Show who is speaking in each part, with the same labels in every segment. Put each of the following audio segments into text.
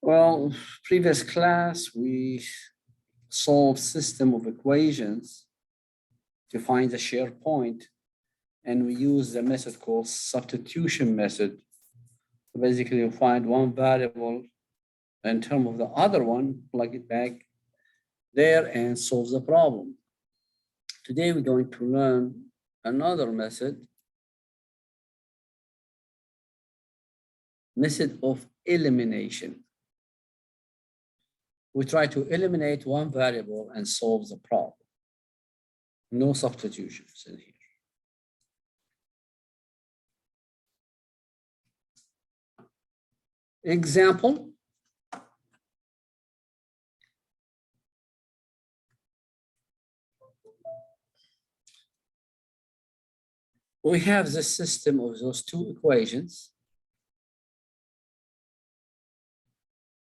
Speaker 1: Well, previous class, we solved system of equations to find the share point, and we use the method called substitution method. So basically, you find one variable in terms of the other one, plug it back there and solve the problem. Today, we're going to learn another method of elimination. We try to eliminate one variable and solve the problem. No substitutions in here. Example. We have this system of those two equations.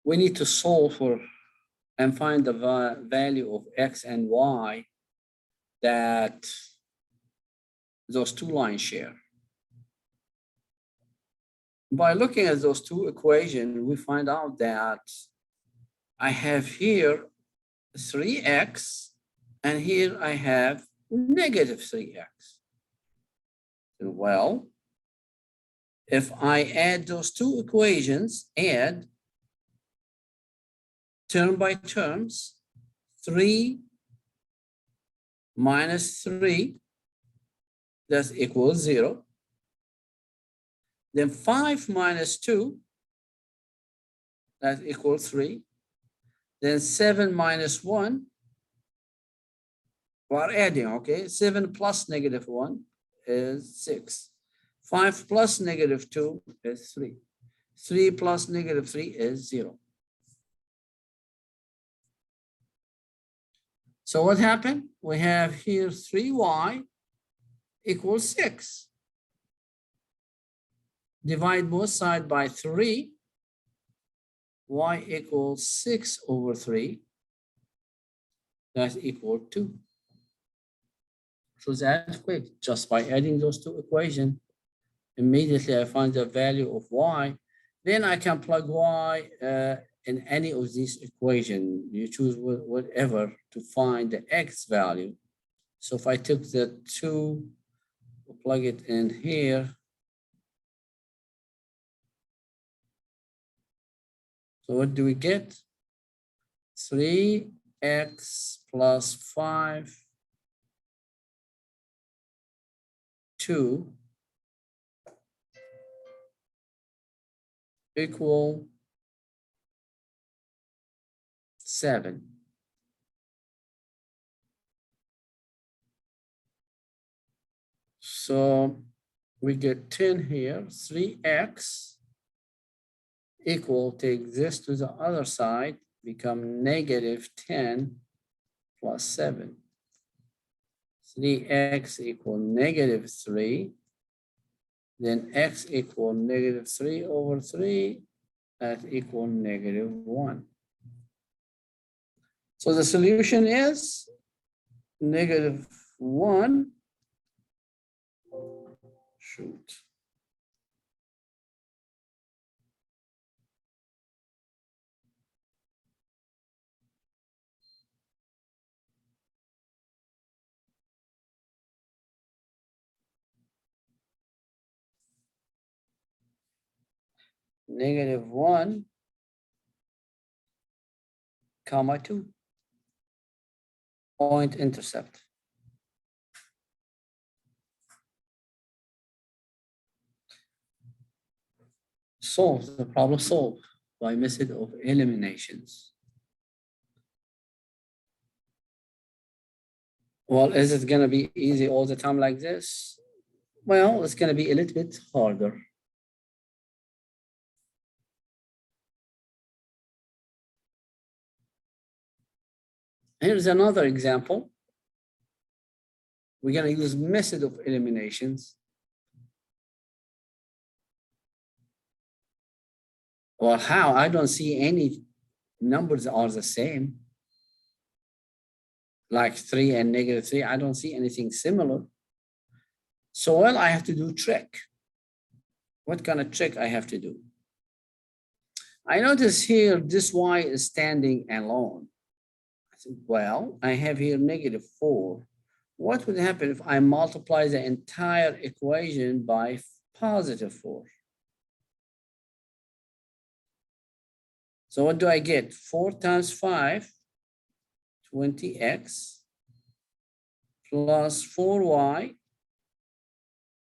Speaker 1: We need to solve for and find the value of x and y that those two lines share. By looking at those two equations, we find out that I have here 3x, and here I have negative 3x. Well, if I add those two equations, add term by terms, 3 minus 3, that equals 0. Then 5 minus 2, that equals 3. Then 7 minus 1, we're adding, okay? 7 plus negative 1 is 6. 5 plus negative 2 is 3. 3 plus negative 3 is 0. So what happened? We have here 3y equals 6. Divide both sides by 3. Y equals 6 over 3. That's equal to 2. So that's quick. Just by adding those two equations, immediately I find the value of y. Then I can plug y in any of these equations. You choose whatever to find the x value. So if I took the 2, plug it in here. So what do we get? 3x plus 5, 2 equal 7. So we get 10 here, 3x equal, take this to the other side, become negative 10 plus 7. 3x equal negative 3. Then x equal negative 3 over 3, that equal negative 1. So the solution is negative 1. Shoot. Negative 1, comma 2. Point intercept. Solve the problem, solved by method of eliminations. Well, is it going to be easy all the time like this? Well, it's going to be a little bit harder. Here's another example. We're going to use method of eliminations. Well, how? I don't see any numbers are the same. Like 3 and negative 3, I don't see anything similar. So, well, I have to do trick. What kind of trick I have to do? I notice here this y is standing alone. I said, well, I have here -4. What would happen if I multiply the entire equation by +4? So what do I get? 4 times 5, 20x, plus 4y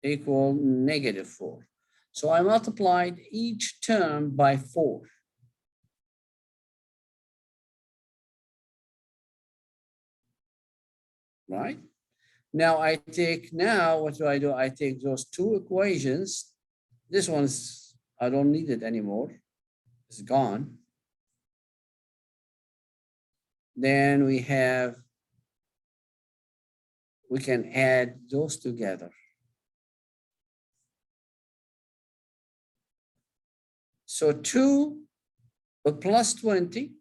Speaker 1: equal -4. So I multiplied each term by 4. Right? Now what do? I take those two equations. This one's, I don't need it anymore. It's gone. Then we can add those together. So 2 plus 20,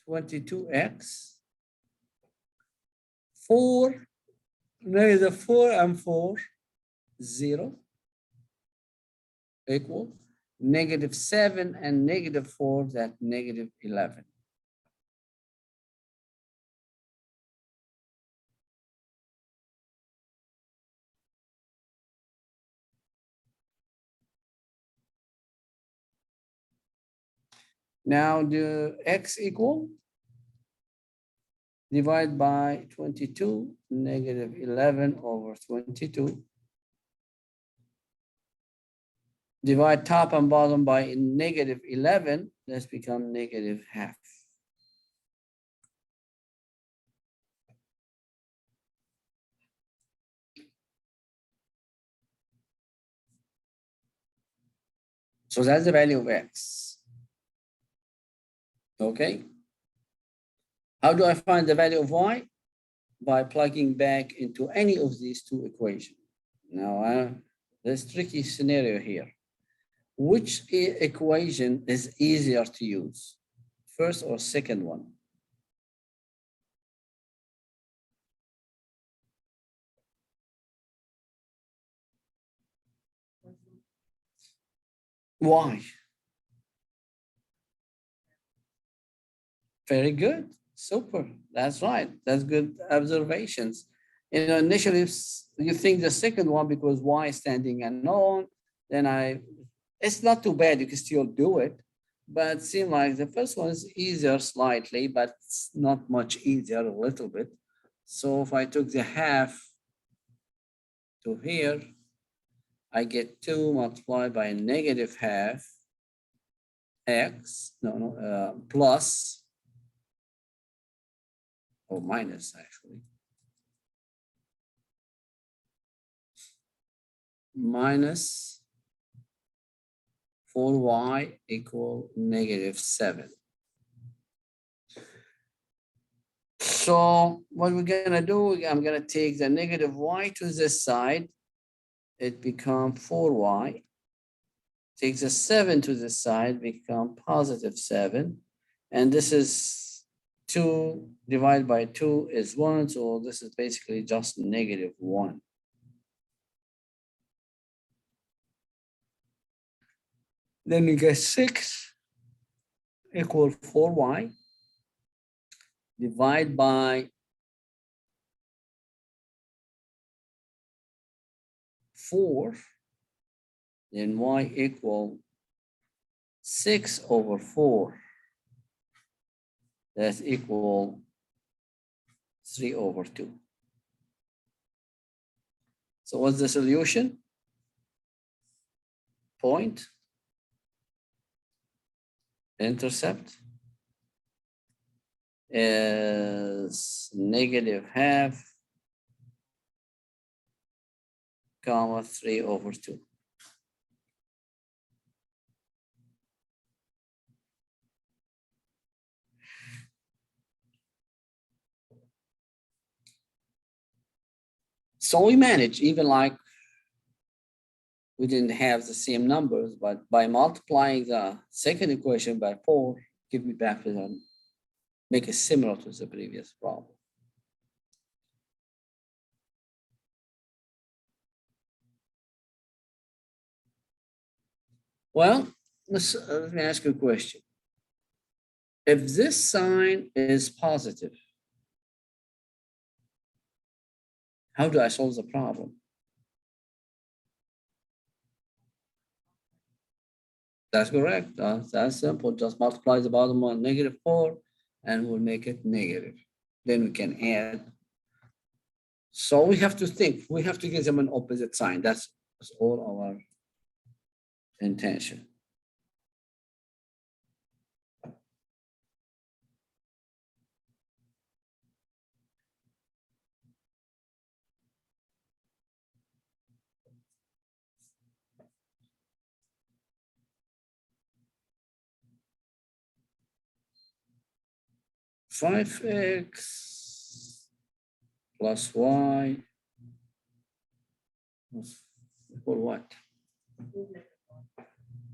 Speaker 1: 22x, 4, -4 and 4, 0, equal -7 and -4, that's -11. Now the x equal, divide by 22, -11 over 22. Divide top and bottom by -11, that's become -½ So that's the value of x. Okay. How do I find the value of y? By plugging back into any of these two equations. Now, there's a tricky scenario here. Which equation is easier to use? First or second one? Why? Very good. Super. That's right. That's good observations. You know, initially you think the second one because y is standing unknown, then it's not too bad. You can still do it, but it seems like the first one is easier slightly, but it's not much easier, a little bit. So if I took the half to here, I get 2 multiplied by -½ x, plus, or minus actually, minus 4y equal -7. So what we're gonna do, I'm gonna take the -y to this side. It become 4y. Take the 7 to the side, become +7. And this is 2 divided by 2 is 1. So this is basically just -1. Then you get 6 equal 4y. Divide by 4, then y equal 6 over 4. That's equal 3 over 2. So what's the solution? Point, intercept is -½ comma 3 over 2. So we manage, even like we didn't have the same numbers, but by multiplying the second equation by 4, give me back to them, make it similar to the previous problem. Well, let me ask you a question. If this sign is positive, how do I solve the problem? That's correct. That's simple. Just multiply the bottom one, -4, and we'll make it negative. Then we can add. So we have to think. We have to give them an opposite sign. That's all our intention. $5x plus y equal what?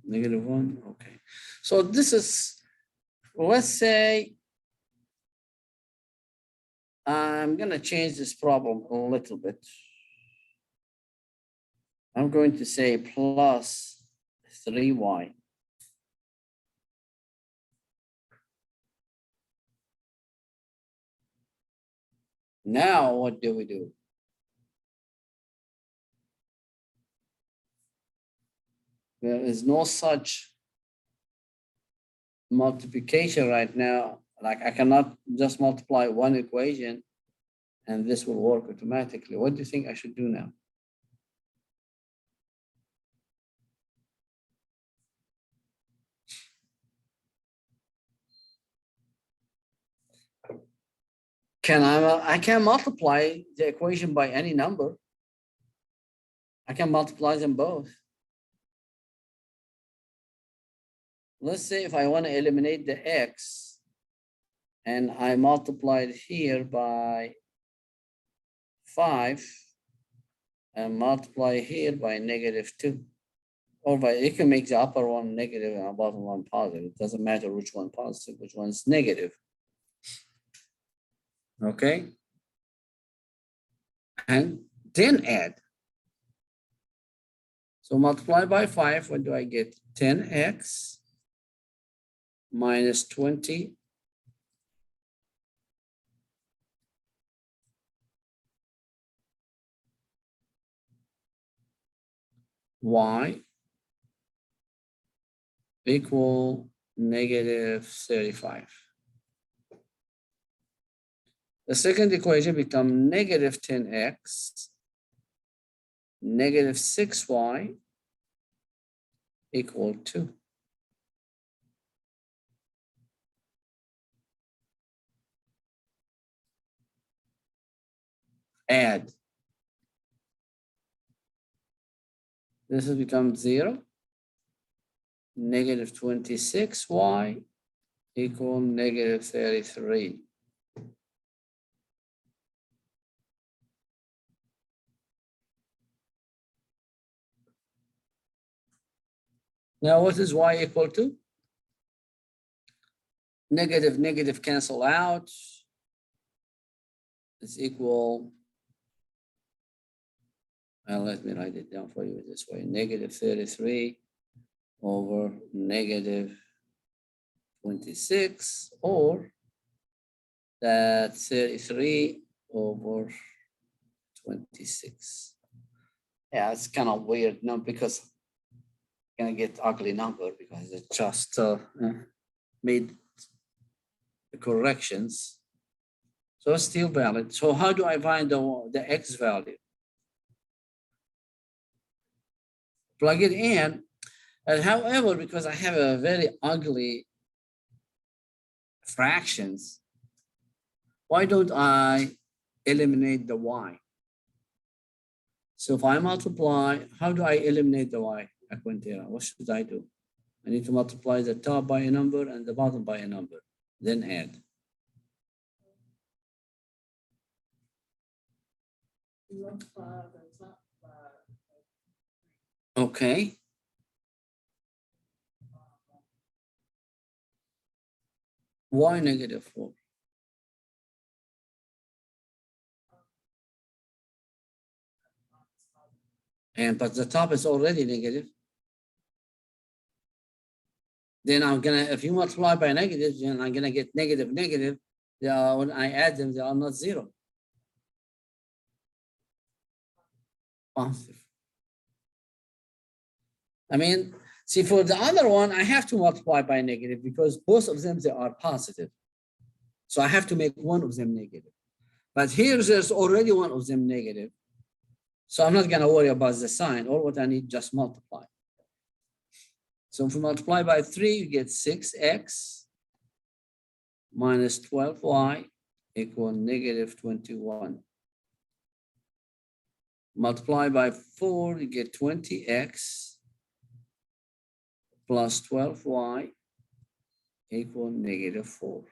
Speaker 1: -1. Okay. So this is, let's say, I'm going to change this problem a little bit. I'm going to say plus 3y. Now, what do we do? There is no such multiplication right now. Like I cannot just multiply one equation and this will work automatically. What do you think I should do now? I can multiply the equation by any number. I can multiply them both. Let's say if I want to eliminate the x and I multiply it here by 5 and multiply here by -2. Or by, you can make the upper one negative and the bottom one positive. It doesn't matter which one positive, which one's negative. Okay. And then add. So multiply by 5, what do I get? 10x minus 20 y equal -35. The second equation becomes -10x -6y equal 2. Add. This has become 0. -26y equal -33. Now, what is y equal to? Negative cancel out. It's equal, well, let me write it down for you this way. -33 over -26, or that 33 over 26. Yeah, it's kind of weird now because you're gonna get ugly number because it just made the corrections. So it's still valid. So how do I find the x value? Plug it in. And however, because I have a very ugly fractions, why don't I eliminate the y? So if I multiply, how do I eliminate the y? What should I do? I need to multiply the top by a number and the bottom by a number, then add. Okay. Why -4? But the top is already negative. then I'm gonna, if you multiply by negative, then I'm gonna get negative, negative. They are, when I add them, they are not zero. Positive. I mean, see, for the other one, I have to multiply by negative because both of them, they are positive. So I have to make one of them negative. But here, there's already one of them negative. So I'm not gonna worry about the sign. All what I need, just multiply. So if we multiply by 3, you get 6x minus 12y equal negative 21. Multiply by 4, you get 20x plus 12y equal negative 4.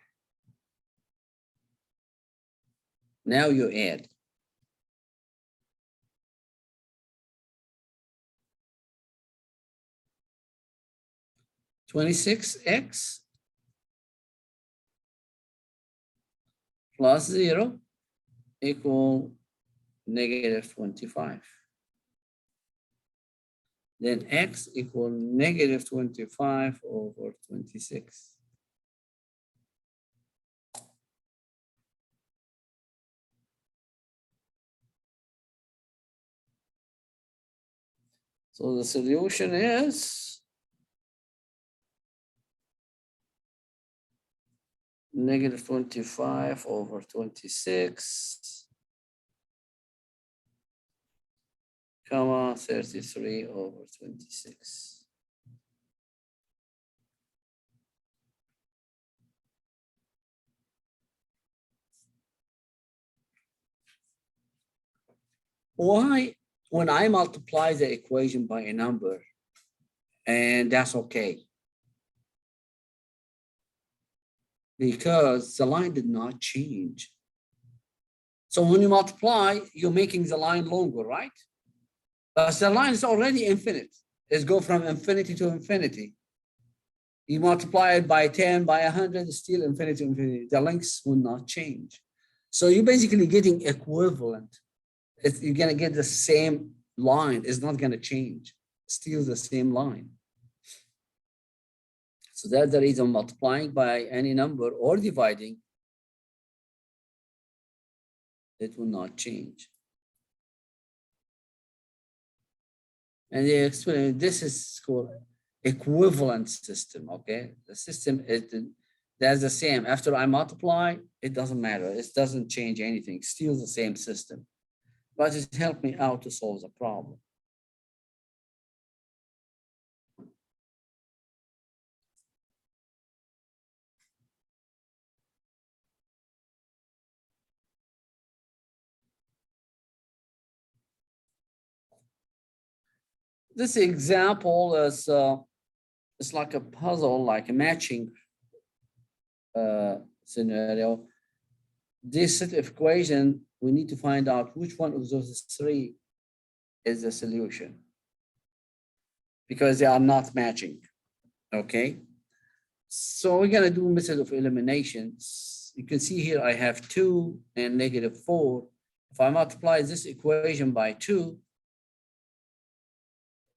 Speaker 1: Now you add. $26x plus 0 equal negative 25. Then x equal negative 25 over 26. So the solution is negative 25 over 26, comma 33 over 26. Why, when I multiply the equation by a number, and that's okay, because the line did not change. So when you multiply, you're making the line longer, right? But the line is already infinite. It's go from infinity to infinity. You multiply it by 10, by 100, it's still infinity to infinity. The lengths will not change. So you're basically getting equivalent. You're gonna get the same line. It's not gonna change. Still the same line. So that's the reason multiplying by any number or dividing, it will not change. And they explain this is called equivalent system, okay? The system is that's the same. After I multiply, it doesn't matter. It doesn't change anything. Still the same system. But it helped me out to solve the problem. This example is it's like a puzzle, like a matching scenario. This set of equation, we need to find out which one of those three is the solution, because they are not matching. Okay. So we're gonna do method of elimination. You can see here I have 2 and negative 4. If I multiply this equation by 2,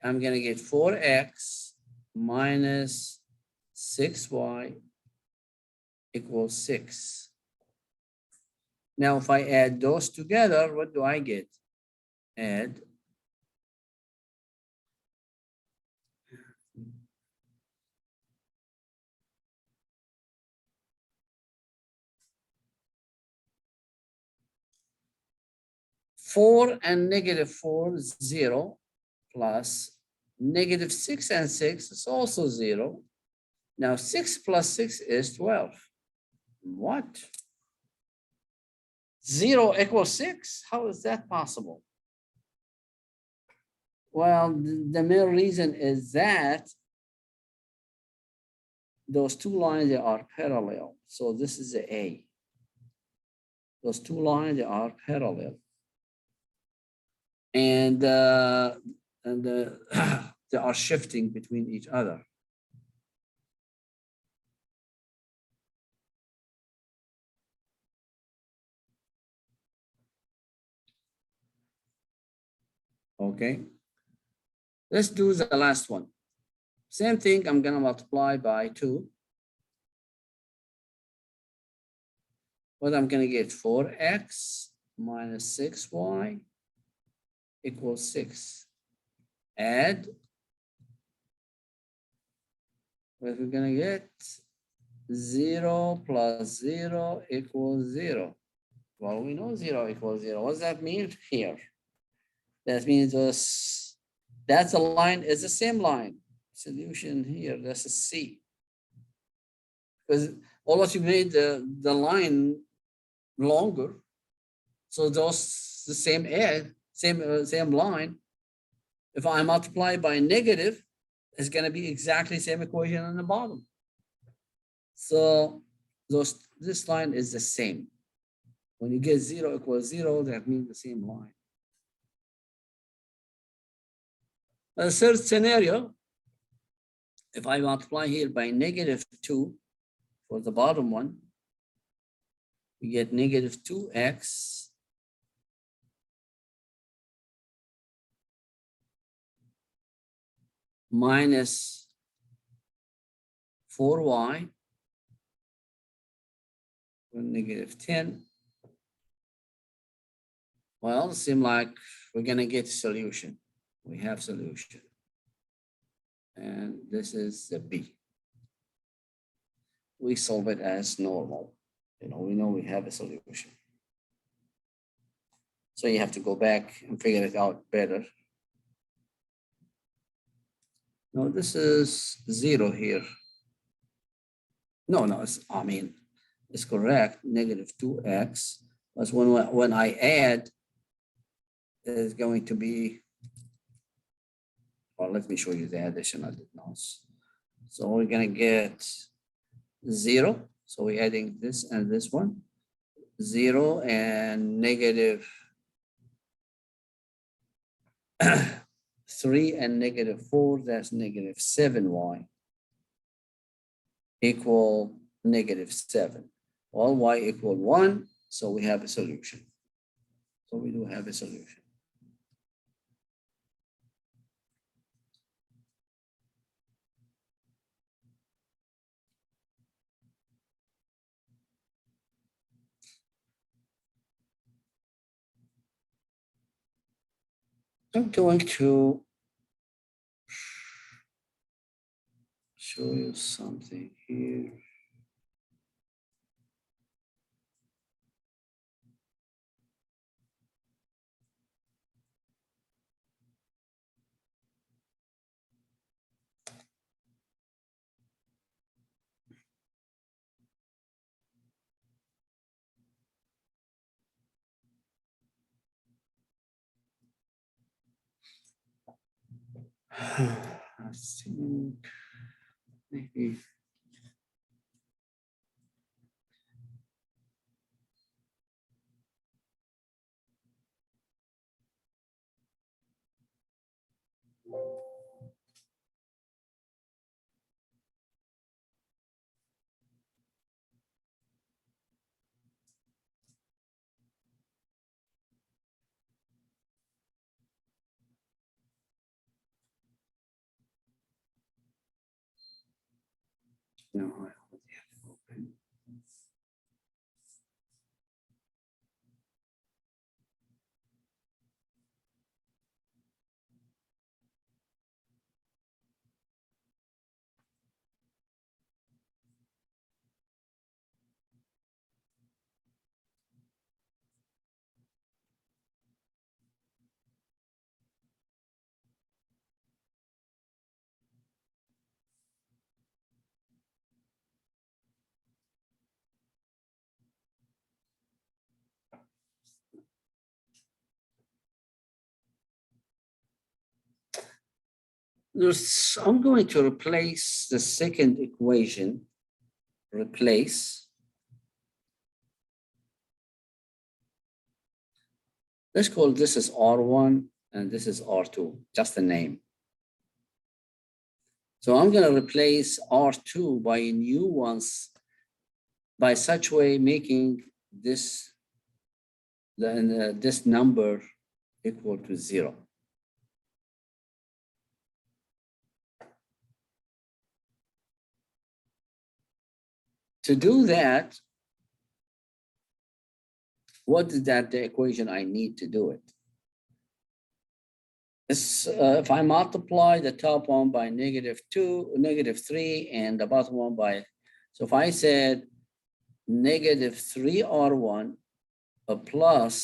Speaker 1: I'm gonna get 4x minus 6y equals 6. Now, if I add those together, what do I get? Add. Four and negative 4 is 0, plus negative 6 and 6 is also 0. Now 6 plus 6 is 12. What? 0 equals 6? How is that possible? Well, the main reason is that those two lines, they are parallel. So this is the A. Those two lines, they are parallel. And they are shifting between each other. Okay. Let's do the last one. Same thing, I'm gonna multiply by 2. What I'm gonna get, 4x minus 6y equals 6. Add, what we're gonna get, 0 plus 0 equals 0. Well, we know 0 equals 0. What does that mean here? That means that's a line, is the same line. Solution here, that's a C. Because almost you made the line longer. So those the same edge, same line. If I multiply by negative, it's going to be exactly the same equation on the bottom. So this line is the same. When you get 0 equals 0, that means the same line. The third scenario, if I multiply here by negative 2 for the bottom one, we get negative 2x minus 4y, negative 10. Well, it seems like we're going to get a solution. We have solution. And this is the B. We solve it as normal. We know we have a solution. So you have to go back and figure it out better. No, this is 0 here. No, it's correct, negative 2x. But when I add, it's going to be, well, let me show you the additional notes. So we're going to get 0. So we're adding this and this one. 0 and negative 3 and negative 4, that's negative 7y equal negative 7. Well, y equal 1, so we have a solution. So we do have a solution. I'm going to show you something here. I think maybe. No, I already have it open. I'm going to replace the second equation. Replace. Let's call this is R1 and this is R2, just the name. So I'm going to replace R2 by new ones by such way making this this number equal to 0. to do that, what is that the equation I need to do it? If I multiply the top one by -2, -3, and the bottom one by, so if I said -3R1 plus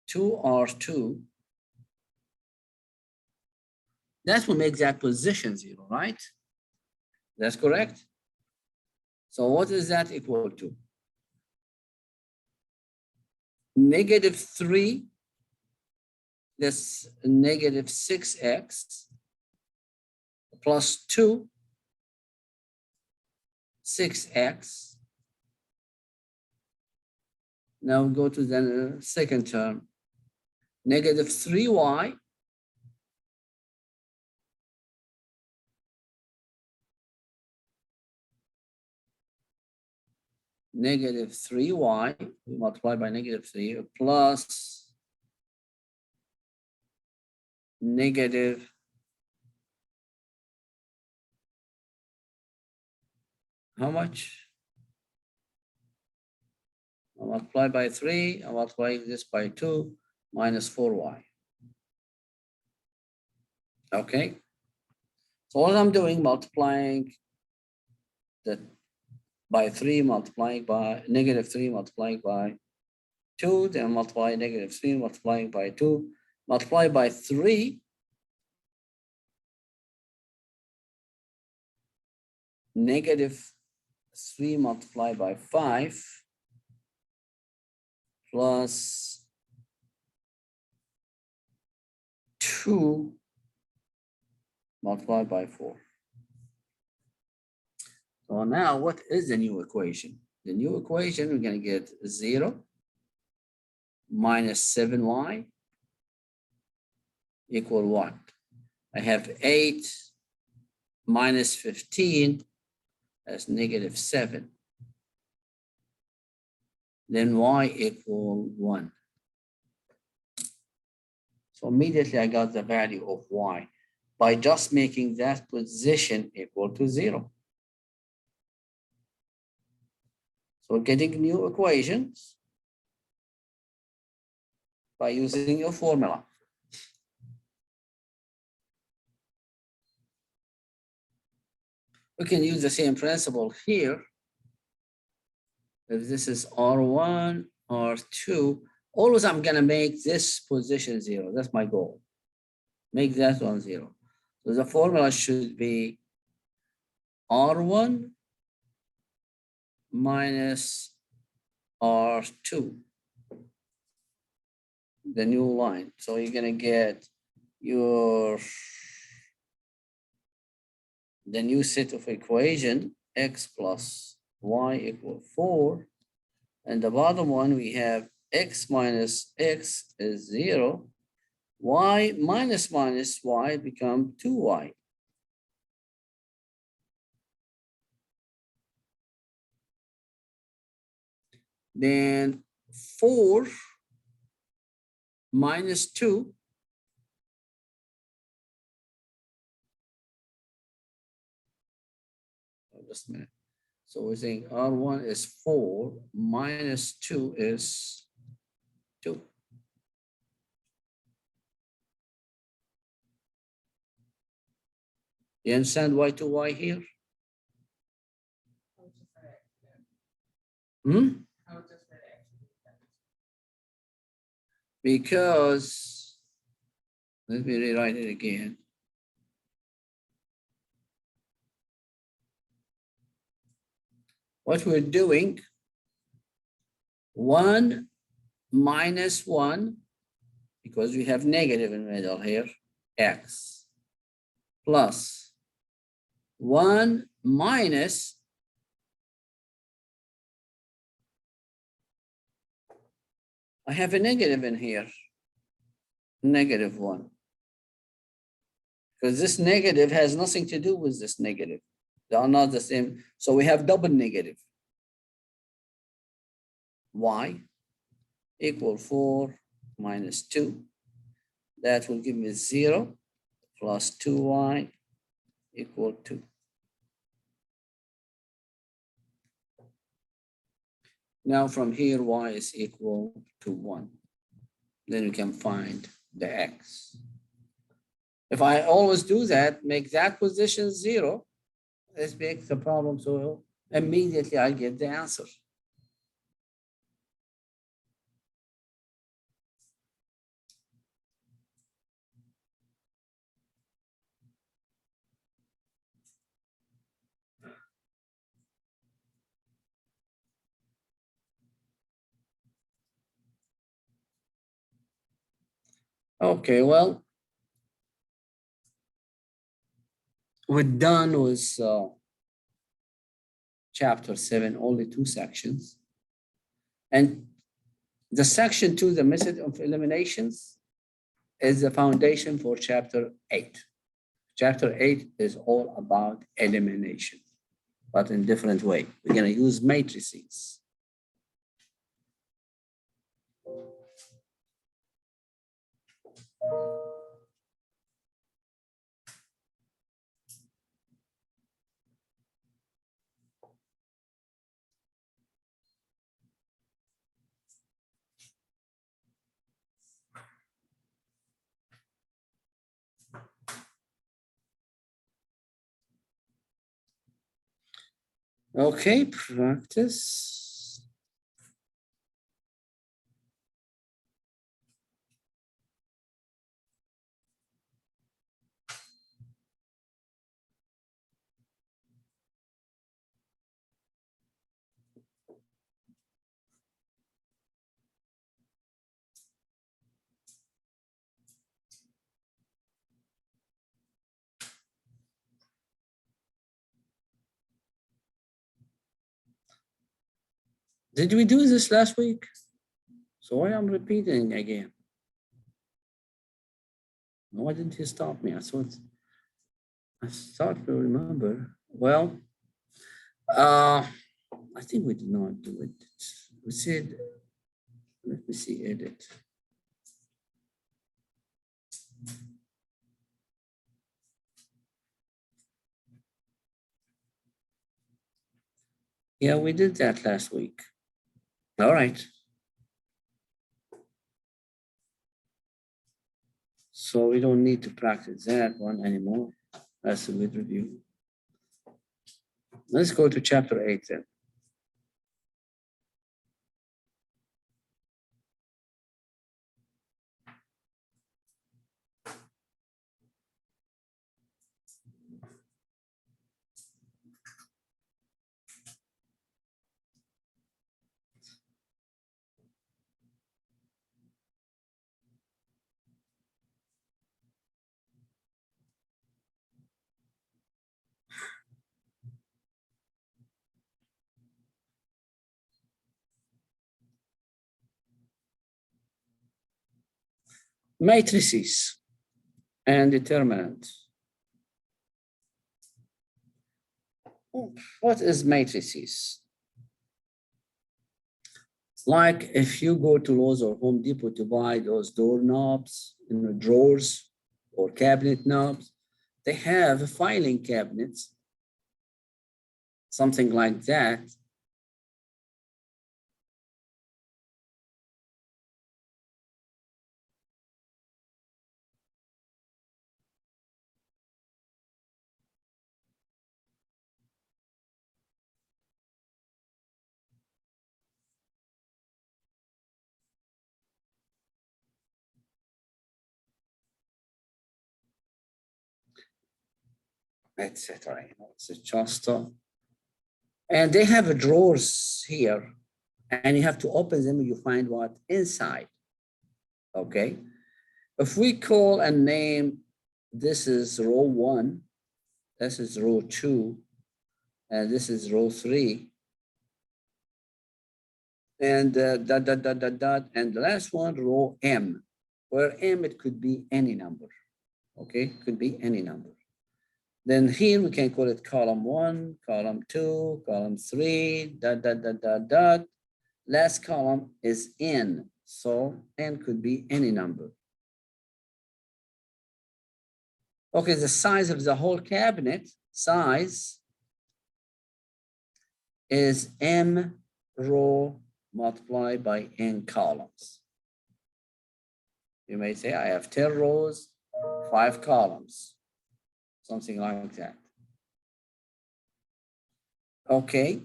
Speaker 1: 2R2, that will make that position 0, right? That's correct. So what is that equal to? -3, that's -6x plus 2, 6x. Now we go to the second term, -3y -3y, we multiply by -3 plus negative how much? I multiply by 3, I multiply this by 2, minus 4y. Okay. So what I'm doing, multiplying that by 3, multiplying by -3, multiplying by 2, then multiply -3, multiplying by 2, multiply by 3, -3 multiplied by 5 plus 2 multiplied by 4. So now what is the new equation? The new equation, we're going to get 0 minus 7y equal what? I have 8 minus 15, that's -7. Then y equal 1. So immediately I got the value of y by just making that position equal to 0. So getting new equations by using your formula. We can use the same principle here. If this is R1, R2, always I'm gonna make this position 0. That's my goal. Make that one 0. So the formula should be R1 minus R2, the new line. So you're gonna get the new set of equation, x plus y equal 4. And the bottom one, we have x minus x is 0. Y minus y become 2y. Then 4 minus 2 just a minute. So we're saying R1 is 4 minus 2 is 2. You understand y to y here? Because, let me rewrite it again. What we're doing, 1 minus 1, because we have negative in the middle here, x, plus 1 minus I have a negative in here, -1. Because this negative has nothing to do with this negative. They are not the same. So we have double negative. Y equal 4 minus 2. That will give me 0 plus 2y equal 2. Now from here, y is equal to 1. Then we can find the x. If I always do that, make that position 0, this makes the problem so immediately I get the answer. Okay, well, we're done with chapter 7, only 2 sections. And the section 2, the method of eliminations, is the foundation for chapter 8. Chapter 8 is all about elimination, but in different way. We're going to use matrices. Okay, practice. Did we do this last week? So why I'm repeating again? Why didn't you stop me? I thought to remember. Well, I think we did not do it. We said, let me see, edit. Yeah, we did that last week. All right. So we don't need to practice that one anymore. That's a good review. Let's go to chapter 8 then. Matrices and determinants. What is matrices? Like if you go to Lowe's or Home Depot to buy those doorknobs, drawers or cabinet knobs, they have filing cabinets, something like that. Etc. It's just, and they have drawers here, and you have to open them. You find what inside. Okay, if we call and name, this is row 1, this is row 2, and this is row 3, and dot, dot, dot, dot, dot, and the last one, row M, where M, it could be any number. Okay, could be any number. Then here we can call it column 1, column 2, column 3, dot, dot, dot, dot, dot. Last column is N, so N could be any number. Okay, the size of the whole cabinet size is M row multiplied by n columns. You may say, I have 10 rows, 5 columns, something like that. Okay.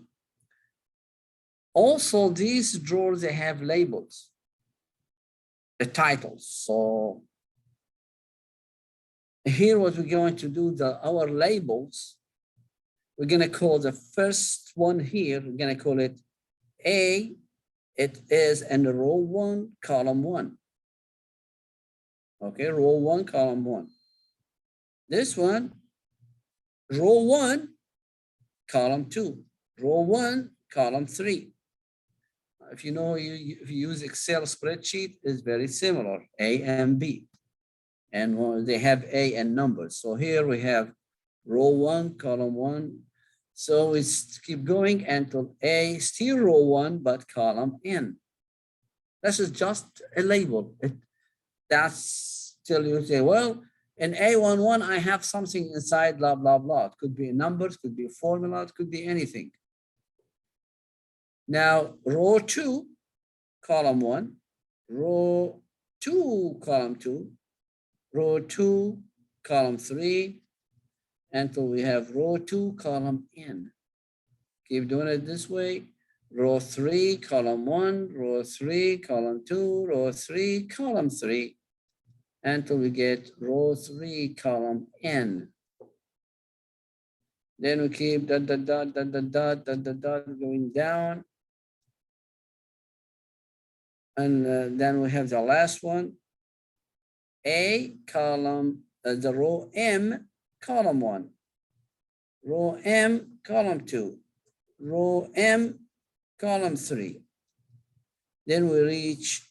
Speaker 1: Also, these drawers, they have labels, the titles. So here, what we're going to do, our labels, we're going to call the first one here, we're going to call it A. It is in row 1, column 1. Okay, row 1, column 1. This one, row 1, column 2. Row 1, column 3. If you know, if you use Excel spreadsheet, it's very similar, A and B. And they have A and numbers. So here we have row 1, column 1. So it's keep going until A, still row 1, but column N. This is just a label. That's till you say, well, in A11, I have something inside, blah, blah, blah. It could be numbers, could be a formula, it could be anything. Now, row 2, column 1, row 2, column 2, row 2, column 3, until we have row 2, column N. Keep doing it this way. Row 3, column 1, row 3, column 2, row 3, column 3, until we get row 3, column N. Then we keep dot, dot, dot, dot, dot, dot, dot, dot, dot, going down. And then we have the last one, A, column, the row M, column 1, row M, column 2, row M, column 3. Then we reach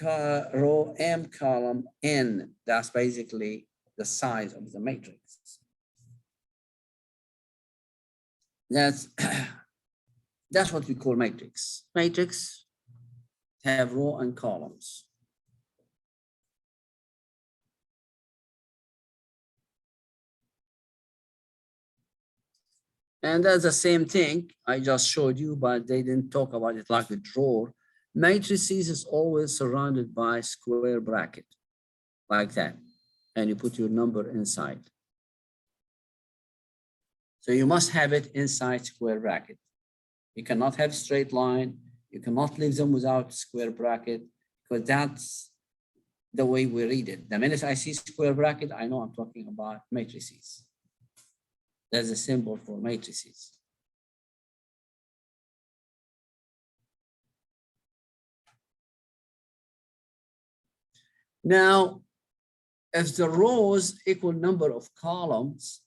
Speaker 1: row M, column N. That's basically the size of the matrix. That's what we call matrix. Matrix have row and columns. And that's the same thing I just showed you, but they didn't talk about it like a drawer. Matrices is always surrounded by square bracket, like that. And you put your number inside. So you must have it inside square bracket. You cannot have straight line. You cannot leave them without square bracket, because that's the way we read it. The minute I see square bracket, I know I'm talking about matrices. That's a symbol for matrices. Now, if the rows equal number of columns,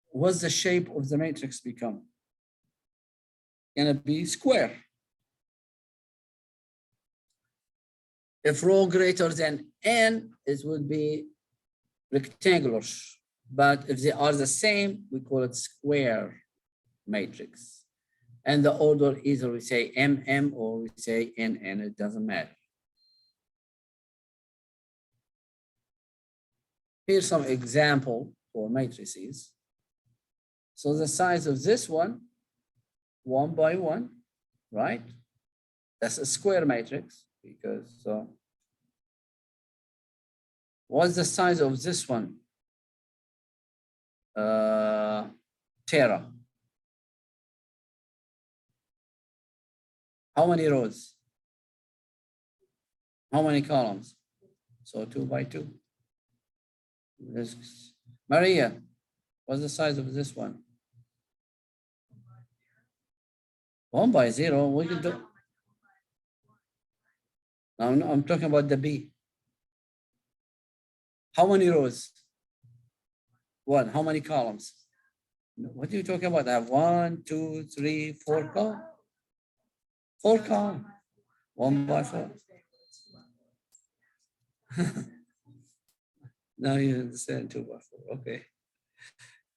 Speaker 1: what's the shape of the matrix become? Gonna be square. If row greater than n, it would be rectangular. But if they are the same, we call it square matrix. And the order, either we say MM or we say NN, it doesn't matter. Here's some example for matrices. So the size of this one, 1 by 1, right? That's a square matrix, because what's the size of this one? Tera. How many rows? How many columns? So 2 by 2. Maria, what's the size of this one? 1 by 0. We can do. I'm talking about the B. How many rows? 1. How many columns? What are you talking about? I have 1, 2, 3, 4 columns. 4 columns. 1 by 4. Now you understand 2 by 4. Okay.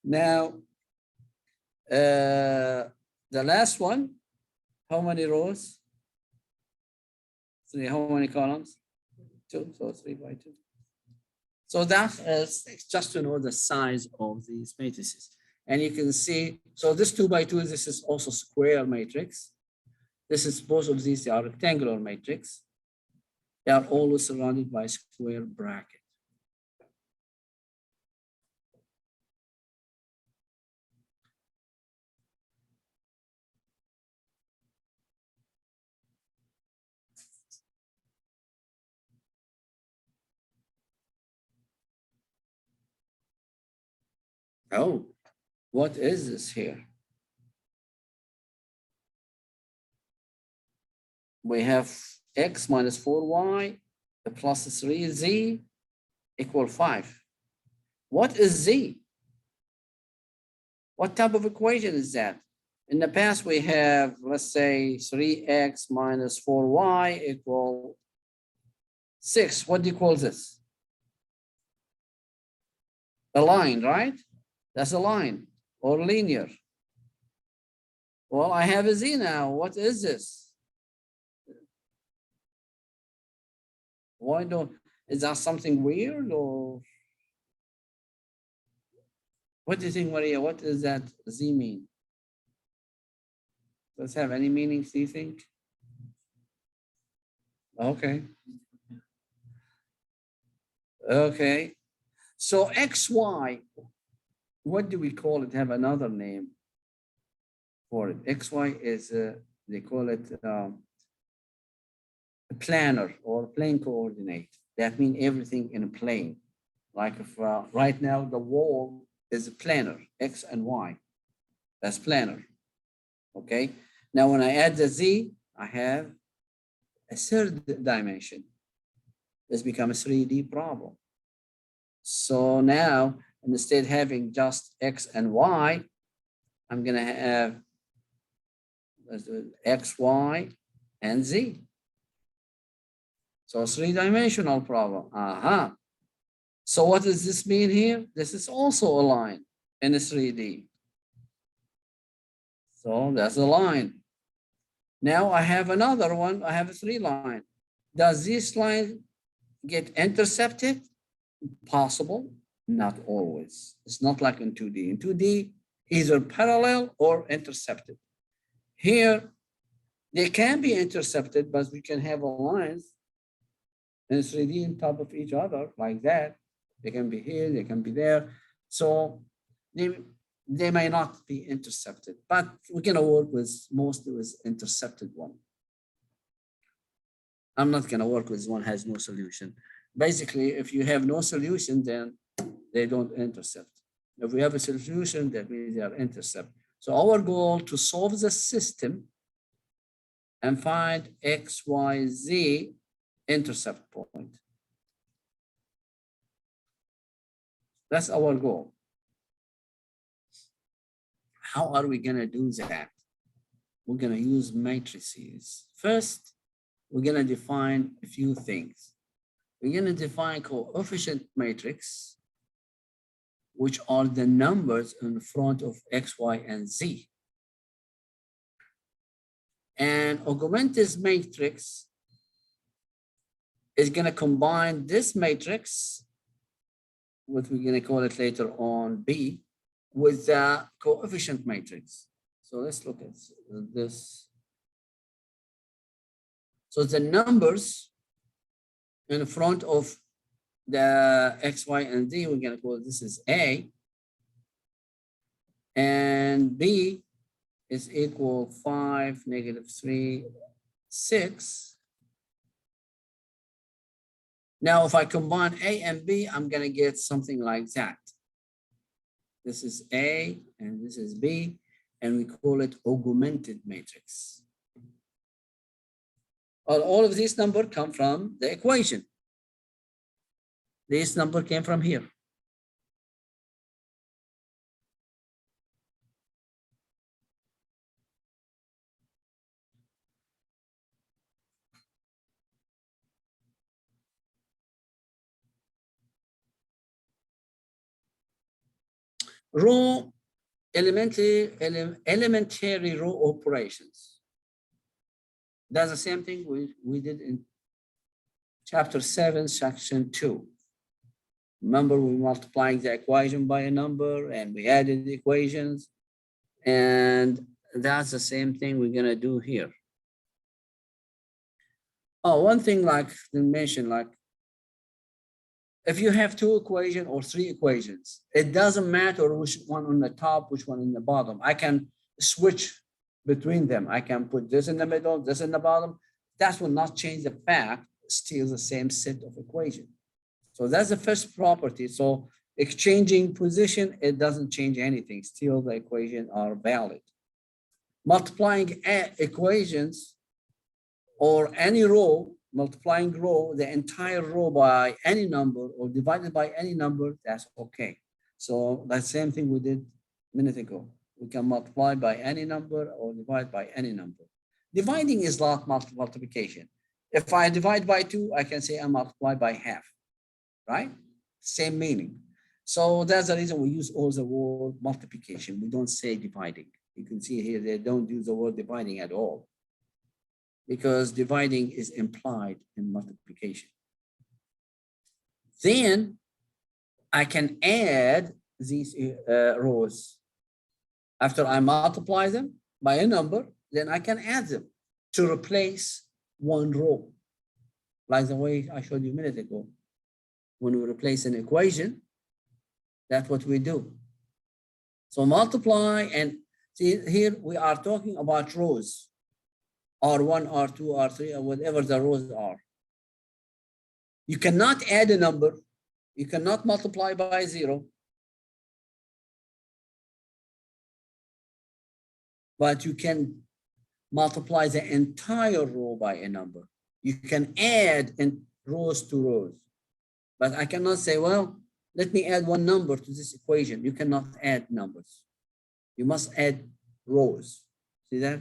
Speaker 1: Now, the last one, how many rows? 3. How many columns? 2. So 3 by 2. So that is just to know the size of these matrices. And you can see, so this 2 by 2, this is also square matrix. This is, both of these are rectangular matrix. They are always surrounded by square bracket. Oh, what is this here? We have x minus 4y plus 3z equal 5. What is z? What type of equation is that? In the past, we have, let's say, 3x minus 4y equal 6. What do you call this? A line, right? That's a line or linear. Well, I have a z now. What is this? Why don't, is that something weird or? What do you think, Maria? What does that z mean? Does it have any meaning, do you think? Okay. Okay. So xy, what do we call it? Have another name for it. XY is, they call it a planar or plane coordinate. That means everything in a plane. Like if right now the wall is a planar, X and Y. That's planar. Okay. Now when I add the Z, I have a third dimension. This becomes a 3D problem. So now instead of having just X and Y, I'm gonna have X, Y, and Z. So 3-dimensional problem. Aha. So what does this mean here? This is also a line in a 3D. So that's a line. Now I have another one. I have a 3 line. Does this line get intercepted? Possible, not always. It's not like in 2D. In 2D, either parallel or intercepted. Here, they can be intercepted, but we can have lines in 3D on top of each other like that. They can be here, they can be there. So they may not be intercepted, but we're gonna work with mostly with intercepted one. I'm not gonna work with one has no solution. Basically, if you have no solution, then they don't intercept. If we have a solution, that means they are intercept. So our goal to solve the system and find X, Y, Z intercept point. That's our goal. How are we gonna do that? We're gonna use matrices. First, we're gonna define a few things. We're gonna define coefficient matrix, which are the numbers in front of X, Y, and Z. And augmented matrix is gonna combine this matrix, what we're gonna call it later on B, with the coefficient matrix. So let's look at this. So the numbers in front of the X, Y, and Z, we're gonna call this is A, and B is equal 5, -3, 6. Now, if I combine A and B, I'm gonna get something like that. This is A and this is B, and we call it augmented matrix. All of these numbers come from the equation. This number came from here. Row elementary row operations. That's the same thing we did in chapter 7, section 2. Remember, we multiplying the equation by a number and we added the equations. And that's the same thing we're gonna do here. Oh, one thing like to mention, like if you have two equations or three equations, it doesn't matter which one on the top, which one in the bottom. I can switch between them. I can put this in the middle, this in the bottom. That will not change the fact, still the same set of equations. So that's the first property. So exchanging position, it doesn't change anything. Still the equations are valid. Multiplying equations or any row, multiplying row, the entire row by any number or divided by any number, that's okay. So that's the same thing we did a minute ago. We can multiply by any number or divide by any number. Dividing is not multiplication. If I divide by 2, I can say I multiply by half, right? Same meaning. So that's the reason we use all the word multiplication. We don't say dividing. You can see here, they don't use the word dividing at all, because dividing is implied in multiplication. Then I can add these rows. After I multiply them by a number, then I can add them to replace one row. Like the way I showed you a minute ago. When we replace an equation, that's what we do. So multiply, and see here we are talking about rows. R1, R2, R3, or whatever the rows are. You cannot add a number. You cannot multiply by 0. But you can multiply the entire row by a number. You can add in rows to rows. But I cannot say, well, let me add one number to this equation. You cannot add numbers. You must add rows. See that?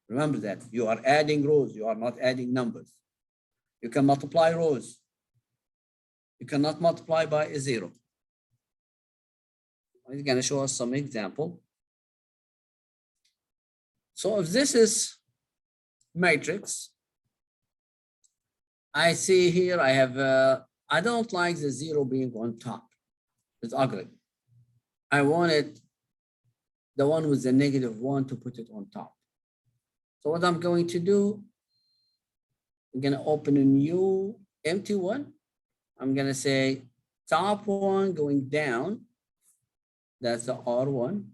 Speaker 1: Remember that. You are adding rows. You are not adding numbers. You can multiply rows. You cannot multiply by a 0. He's going to show us some example. So if this is matrix, I see here I have, I don't like the 0 being on top. It's ugly. I wanted the one with the -1 to put it on top. So what I'm going to do, I'm going to open a new empty one. I'm going to say top one going down. That's the R1.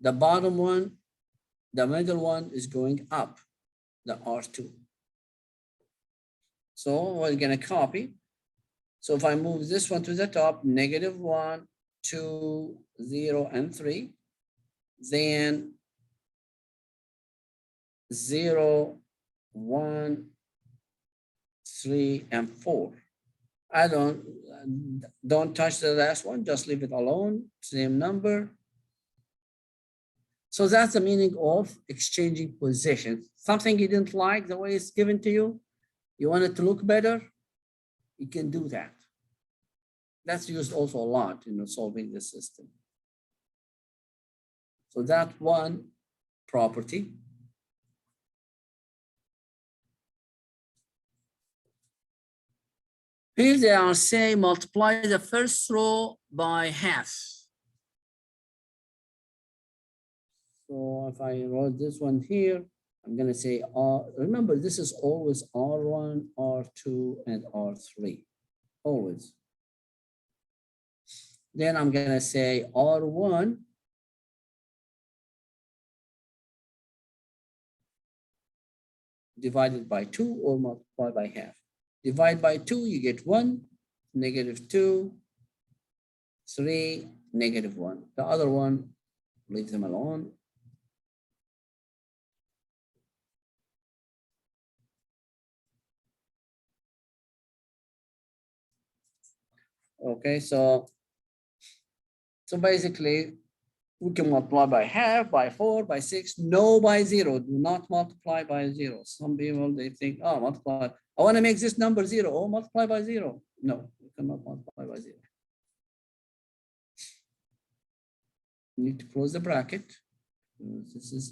Speaker 1: The bottom one, the middle one is going up, the R2. So we're going to copy. So if I move this one to the top, -1, 2, 0, and 3, then 0, 1, 3, and 4. I don't touch the last one, just leave it alone, same number. So that's the meaning of exchanging positions. Something you didn't like the way it's given to you, you want it to look better, you can do that. That's used also a lot in solving the system. So that one property. Here they are saying multiply the first row by half. So if I wrote this one here, I'm going to say, remember, this is always R1, R2, and R3, always. Then I'm going to say R1 divided by 2 or multiply by half. Divide by 2, you get 1, -2, 3, -1. The other one, leave them alone. Okay, so basically, we can multiply by half, by 4, by 6, no by 0. Do not multiply by 0. Some people, they think, oh, multiply. I want to make this number 0. Oh, multiply by 0. No, you cannot multiply by 0. You need to close the bracket. This is.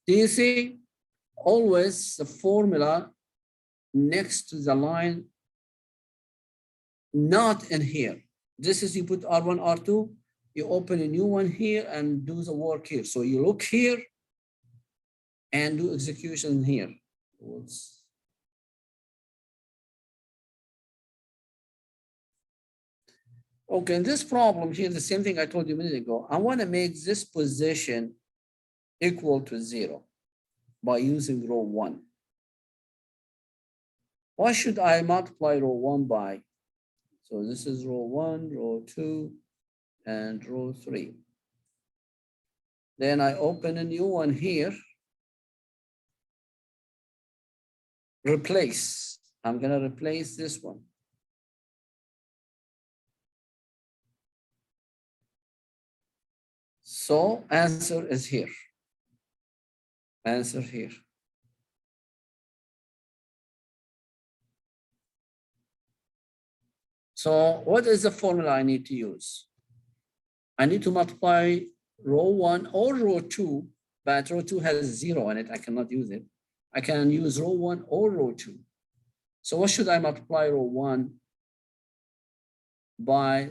Speaker 1: Do you see? Always the formula next to the line, not in here. This is you put R1, R2, you open a new one here and do the work here. So you look here and do execution here. Okay, in this problem here, the same thing I told you a minute ago. I want to make this position equal to 0 by using row 1. Why should I multiply row 1 by? So this is row 1, row 2, and row 3. Then I open a new one here. Replace. I'm going to replace this one. So answer is here. Answer here. So what is the formula I need to use? I need to multiply row 1 or row 2, but row 2 has 0 in it. I cannot use it. I can use row 1 or row 2. So what should I multiply row 1 by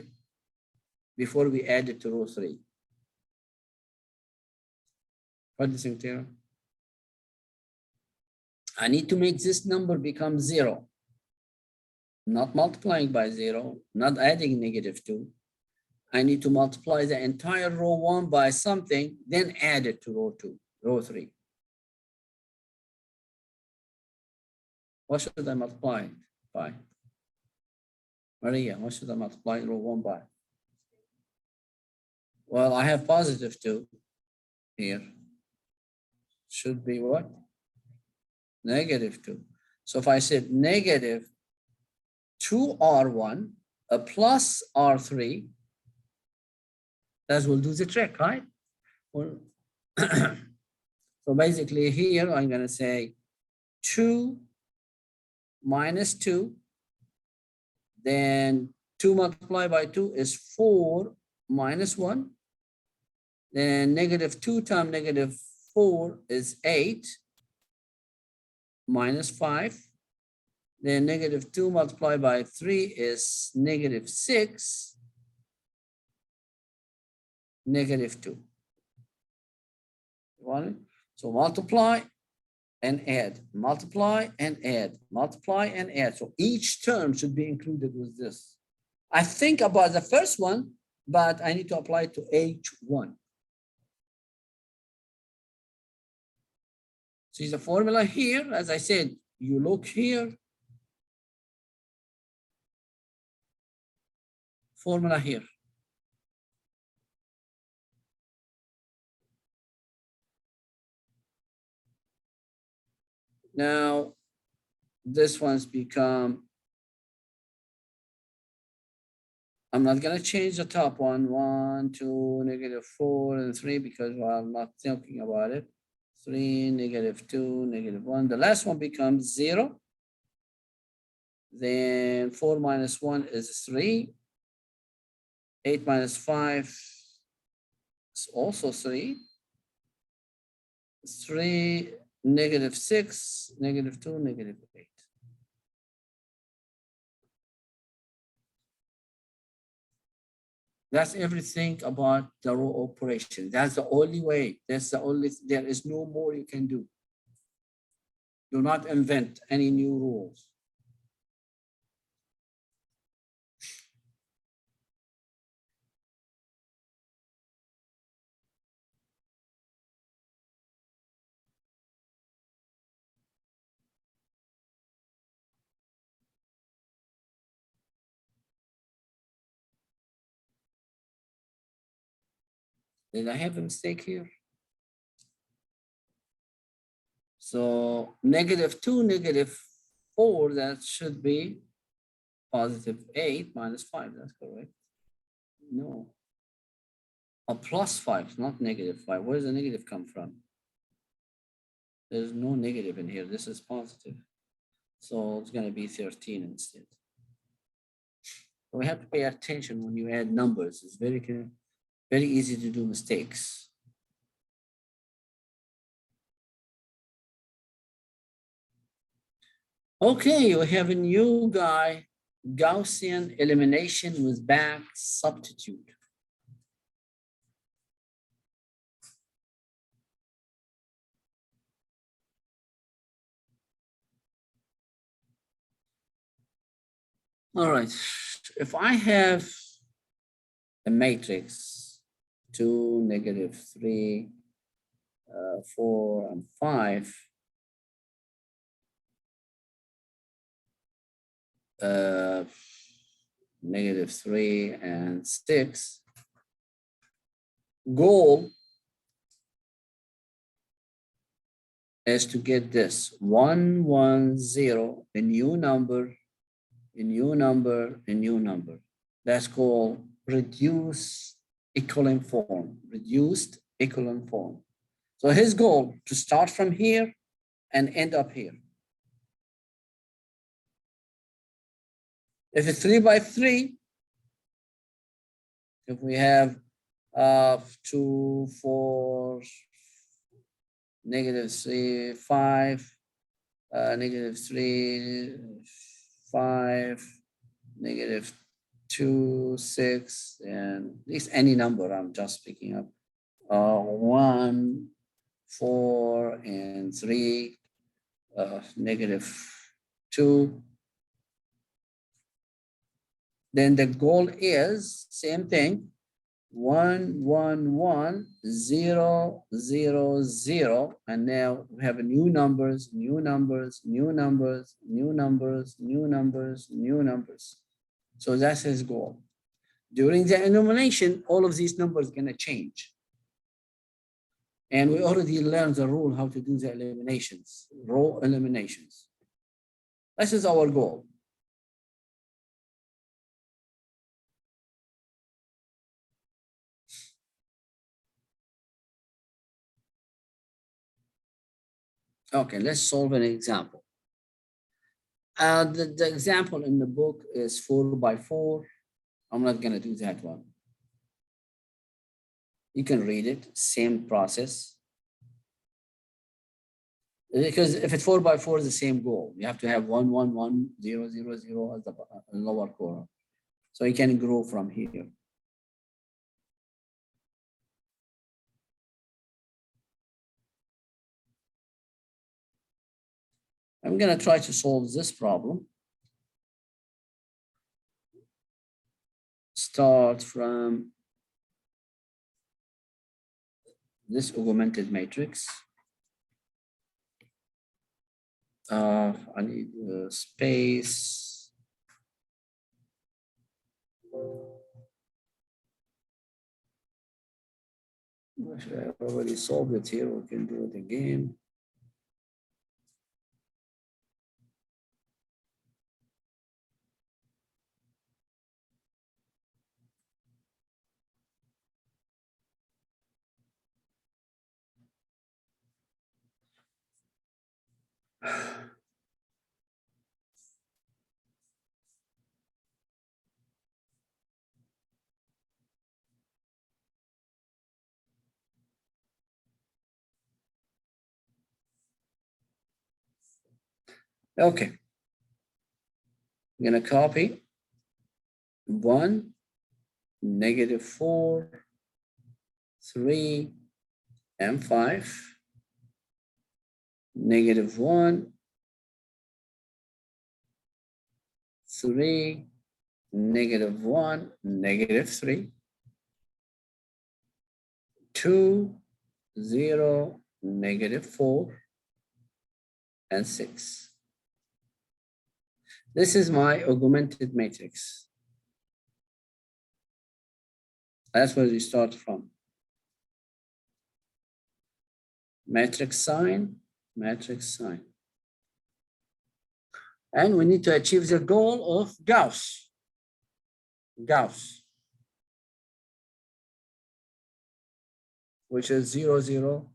Speaker 1: before we add it to row 3? What do you think, Tara? I need to make this number become 0. Not multiplying by 0, not adding -2. I need to multiply the entire row 1 by something, then add it to row 2, row 3. What should I multiply it by? Maria, what should I multiply row 1 by? Well, I have +2 here. Should be what? -2. So if I said -2R1 plus R3, that will do the trick, right? Well, so basically here I'm going to say 2 minus 2, then 2 multiplied by 2 is 4 minus 1, then -2 times -4 is 8 minus 5, then -2 multiplied by 3 is -6, -2. You want it? So multiply and add, multiply and add, multiply and add. So each term should be included with this. I think about the first one, but I need to apply it to H1. See the formula here, as I said, you look here, formula here. Now, this one's become, I'm not going to change the top one, 1, 2, -4, and 3, because I'm not thinking about it. 3, -2, -1. The last one becomes 0. Then 4 minus 1 is 3. 8 minus 5 is also 3. 3, -6, -2, -8. That's everything about the row operation. That's the only way. That's the only, there is no more you can do. Do not invent any new rules. Did I have a mistake here? So -2, -4, that should be +8 minus 5. That's correct. No. A +5, not -5. Where does the negative come from? There's no negative in here. This is positive. So it's going to be 13 instead. So we have to pay attention when you add numbers. It's very easy to do mistakes. Okay, we have a new guy, Gaussian elimination with back substitute. All right, if I have a matrix 2, -3, 4, and 5, -3 and 6, goal is to get this 1, 1, 0, a new number, a new number, a new number. That's called reduced equivalent form, reduced equivalent form. So his goal to start from here and end up here. If it's 3 by 3, if we have 2, 4, -3, 5, -3, 5, -2, 6, and at least any number I'm just picking up. 1, 4, and 3, -2. Then the goal is same thing. 1, 1, 1, 0, 0, 0, and now we have new numbers, new numbers, new numbers, new numbers, new numbers, new numbers. So that's his goal. During the elimination, all of these numbers are going to change. And we already learned the rule how to do the eliminations, row eliminations. This is our goal. Okay, let's solve an example. The example in the book is 4 by 4. I'm not going to do that one. You can read it, same process. Because if it's 4 by 4, it's the same goal. You have to have 1, 1, 1, 0, 0, 0 as the lower corner. So you can grow from here. I'm going to try to solve this problem. Start from this augmented matrix. I need space. Actually, I already solved it here. We can do it again. Okay. I'm going to copy 1, -4, 3, and 5, -1, 3, -1, -3, 2, 0, -4, and 6. This is my augmented matrix. That's where we start from. Matrix sign, matrix sign. And we need to achieve the goal of Gauss. Gauss, which is 0, 0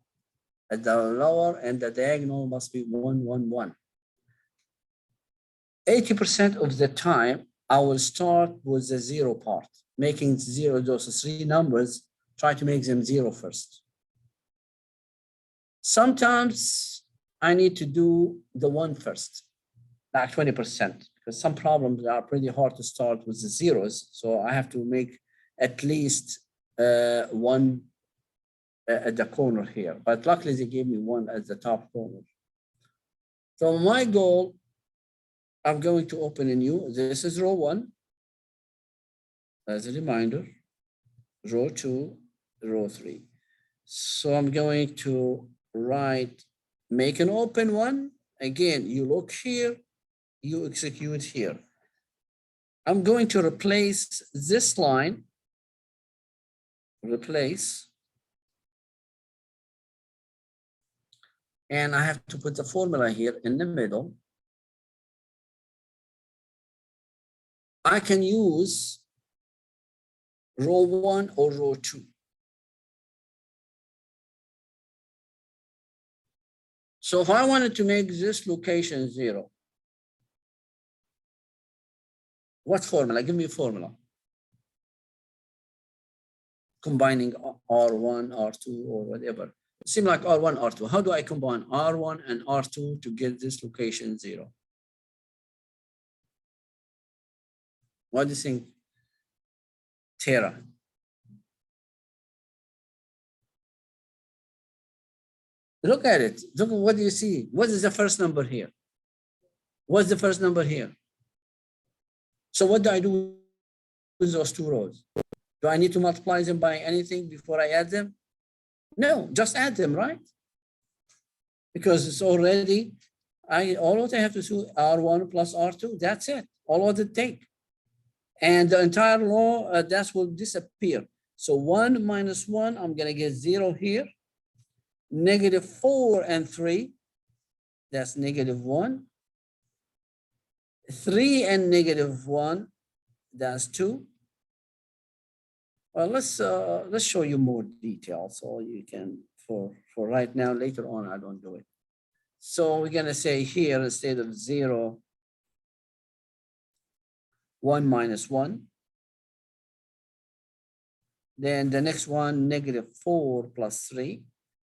Speaker 1: at the lower, and the diagonal must be 1, 1, 1. 80% of the time, I will start with the 0 part, making 0, those 3 numbers, try to make them 0 first. Sometimes I need to do the 1 first. like 20%, because some problems are pretty hard to start with the zeros. So I have to make at least one at the corner here. But luckily they gave me one at the top corner. So my goal, I'm going to open a new, this is row 1. As a reminder, row 2, row 3. So I'm going to write, make an open one. Again, you look here, you execute here. I'm going to replace this line, replace, and I have to put the formula here in the middle. I can use row 1 or row 2. So if I wanted to make this location 0, what formula? Give me a formula. Combining R1, R2, or whatever. It seems like R1, R2. How do I combine R1 and R2 to get this location 0? What do you think, Tara? Look at it. Look, what do you see? What is the first number here? What's the first number here? So what do I do with those two rows? Do I need to multiply them by anything before I add them? No, just add them, right? Because it's already, all what I have to do, R1 plus R2, that's it. All what it take. And the entire row, that will disappear. So 1 minus 1, I'm gonna get 0 here. Negative 4 and 3, that's negative 1. 3 and negative 1, that's 2. Well, let's show you more detail so you can, for right now, later on, I don't do it. So we're gonna say here, instead of 0, 1 minus 1. Then the next one, negative 4 plus 3.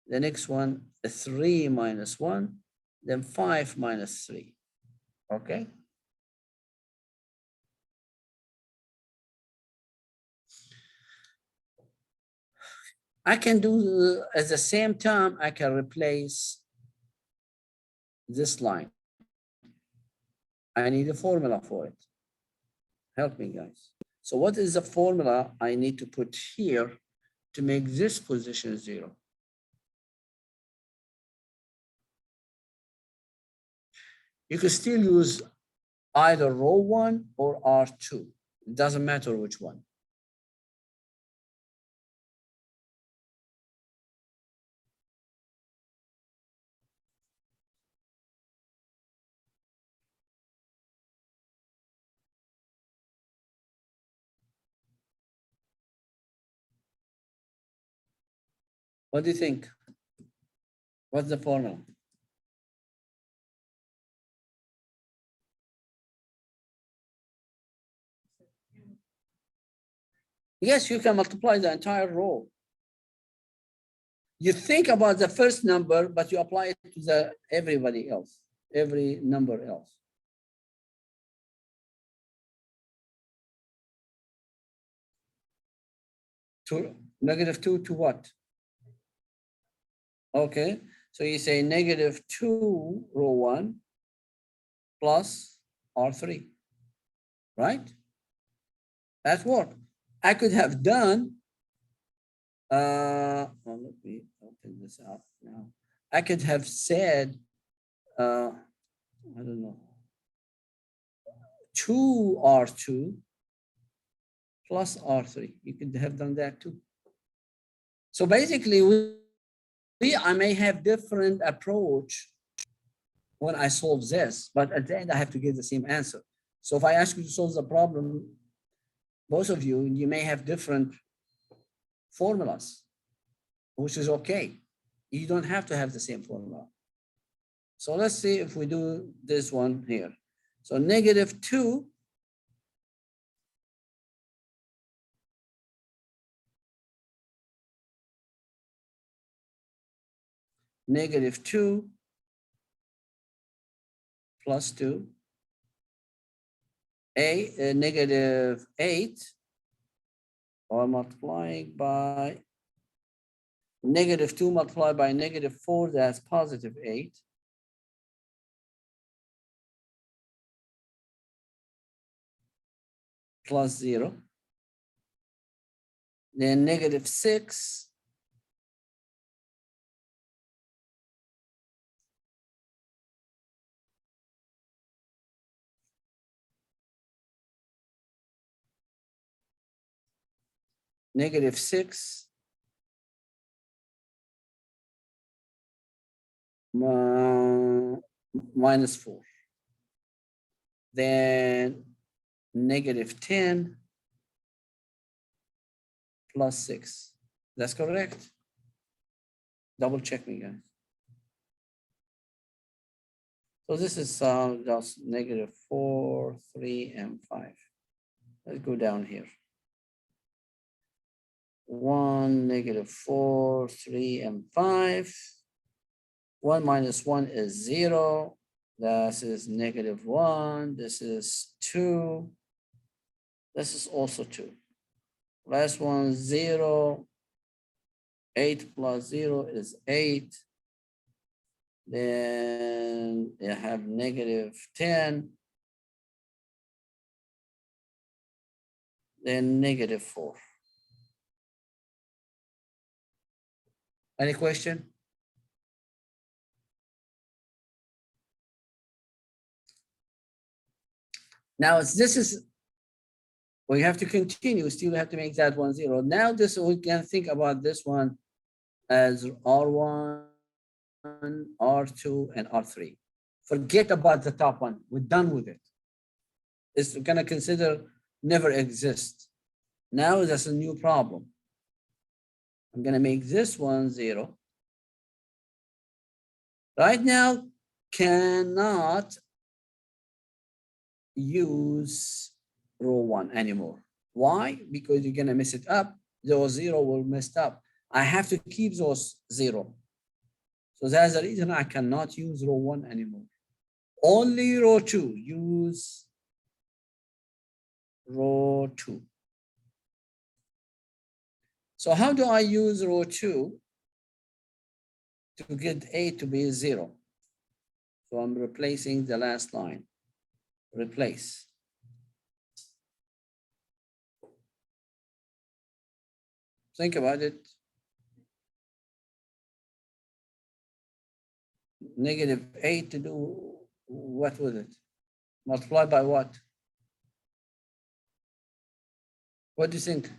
Speaker 1: The next one, 3 minus 1. Then 5 minus 3. Okay. I can do, at the same time, I can replace this line. I need a formula for it. Help me, guys. So what is the formula I need to put here to make this position 0? You can still use either row 1 or R2. It doesn't matter which one. What do you think? What's the formula? Yes, you can multiply the entire row. You think about the first number, but you apply it to everybody else, every number else. To negative 2 to what? Okay, so you say negative 2 row 1 plus R3, right? That's what I could have done. Well, let me open this up now. I could have said, I don't know, 2R2 plus R3. You could have done that too. So basically, I may have different approach when I solve this, but at the end I have to get the same answer. So if I ask you to solve the problem, both of you, you may have different formulas, which is okay. You don't have to have the same formula. So let's see if we do this one here. So negative 2 negative 2 plus 2 negative 8 or multiplying by negative 2 multiplied by negative 4, that's positive 8. Plus 0. Then negative 6 negative 6 minus 4. Then negative 10 plus 6. That's correct. Double check me, guys. So this is just negative 4, 3, and 5. Let's go down here. 1, negative 4, 3, and 5. 1 minus 1 is 0. This is negative 1. This is 2. This is also 2. Last one, 0. 8 plus 0 is 8. Then you have negative 10. Then negative 4. Any question? Now this is, we have to continue, still have to make that 1, 0. Now this, we can think about this one as R1, R2, and R3. Forget about the top one, we're done with it. It's gonna consider never exist. Now that's a new problem. I'm gonna make this one 0. Right now, cannot use row 1 anymore. Why? Because you're gonna mess it up. Those 0 will mess up. I have to keep those 0. So that's the reason I cannot use row 1 anymore. Only row 2, use row 2. So how do I use row 2 to get A to be 0? So I'm replacing the last line. Replace. Think about it. Negative 8 to do what with it? Multiply by what? What do you think?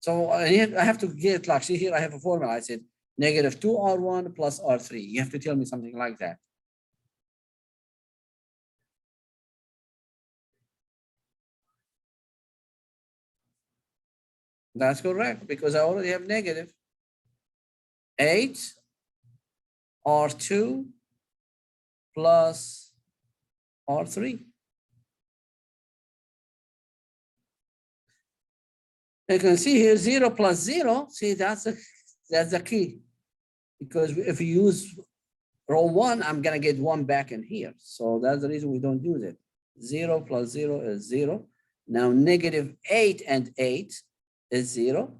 Speaker 1: So I have to get, like, see here, I have a formula. I said negative 2R1 plus R3. You have to tell me something like that. That's correct, because I already have negative 8 R2 plus R3. You can see here 0 plus 0. See, that's the key. Because if you use row 1, I'm going to get 1 back in here. So that's the reason we don't do that. 0 plus 0 is 0. Now negative 8 and 8 is 0.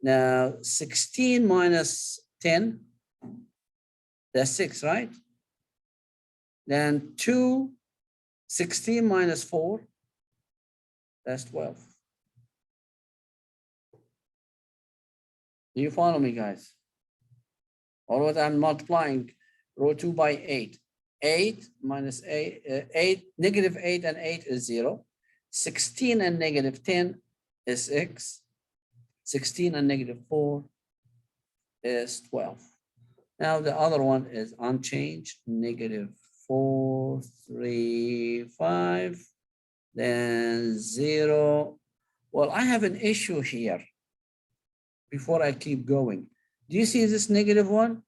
Speaker 1: Now 16 minus 10, that's 6, right? Then 2, 16 minus 4, that's 12. Do you follow me, guys? Or what I'm multiplying row 2 by 8. 8 minus 8, negative 8 and 8 is 0. 16 and negative 10 is 6. 16 and negative 4 is 12. Now the other one is unchanged, negative 4, 3, 5, then 0. Well, I have an issue here before I keep going. Do you see this negative 1?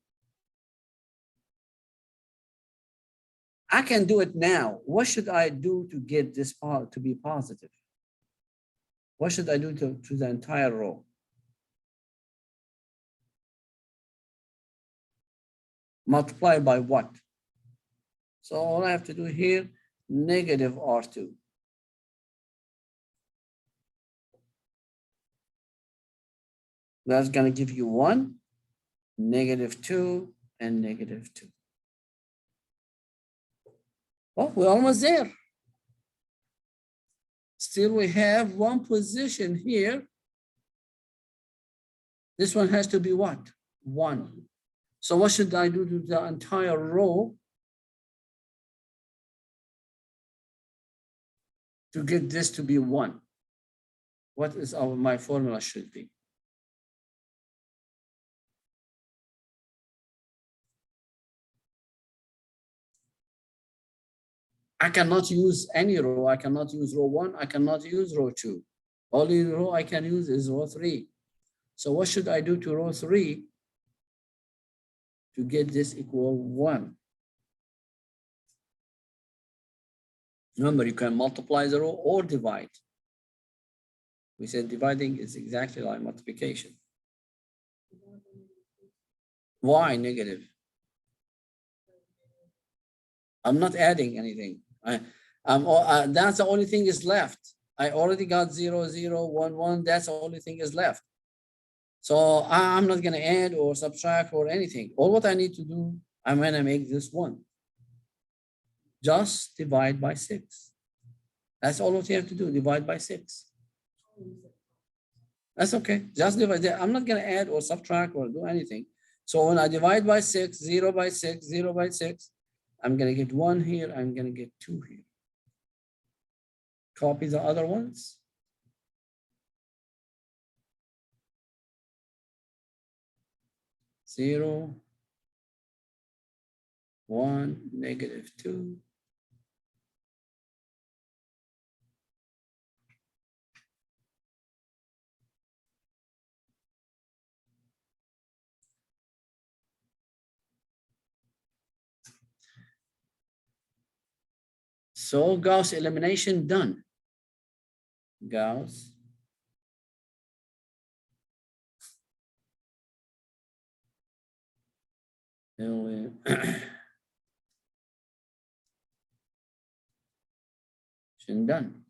Speaker 1: I can do it now. What should I do to get this part to be positive? What should I do to the entire row? Multiply by what? So all I have to do here, negative R2. That's going to give you 1, negative 2, and negative 2. Well, we're almost there. Still, we have one position here. This one has to be what? 1. So what should I do to the entire row to get this to be 1? What is my formula should be? I cannot use any row. I cannot use row 1. I cannot use row 2. Only row I can use is row 3. So what should I do to row 3 to get this equal 1? Remember, you can multiply the row or divide. We said dividing is exactly like multiplication. Why negative? I'm not adding anything. That's the only thing is left. I already got 0, 0, 1, 1. That's the only thing is left. So I'm not going to add or subtract or anything. All what I need to do, I'm going to make this 1. Just divide by 6. That's all what you have to do, divide by 6. That's okay. Just divide. I'm not going to add or subtract or do anything. So when I divide by 6, 0 by 6, 0 by 6, I'm going to get 1 here. I'm going to get 2 here. Copy the other ones. Zero, 1, negative 2. So Gauss elimination done. Gauss done.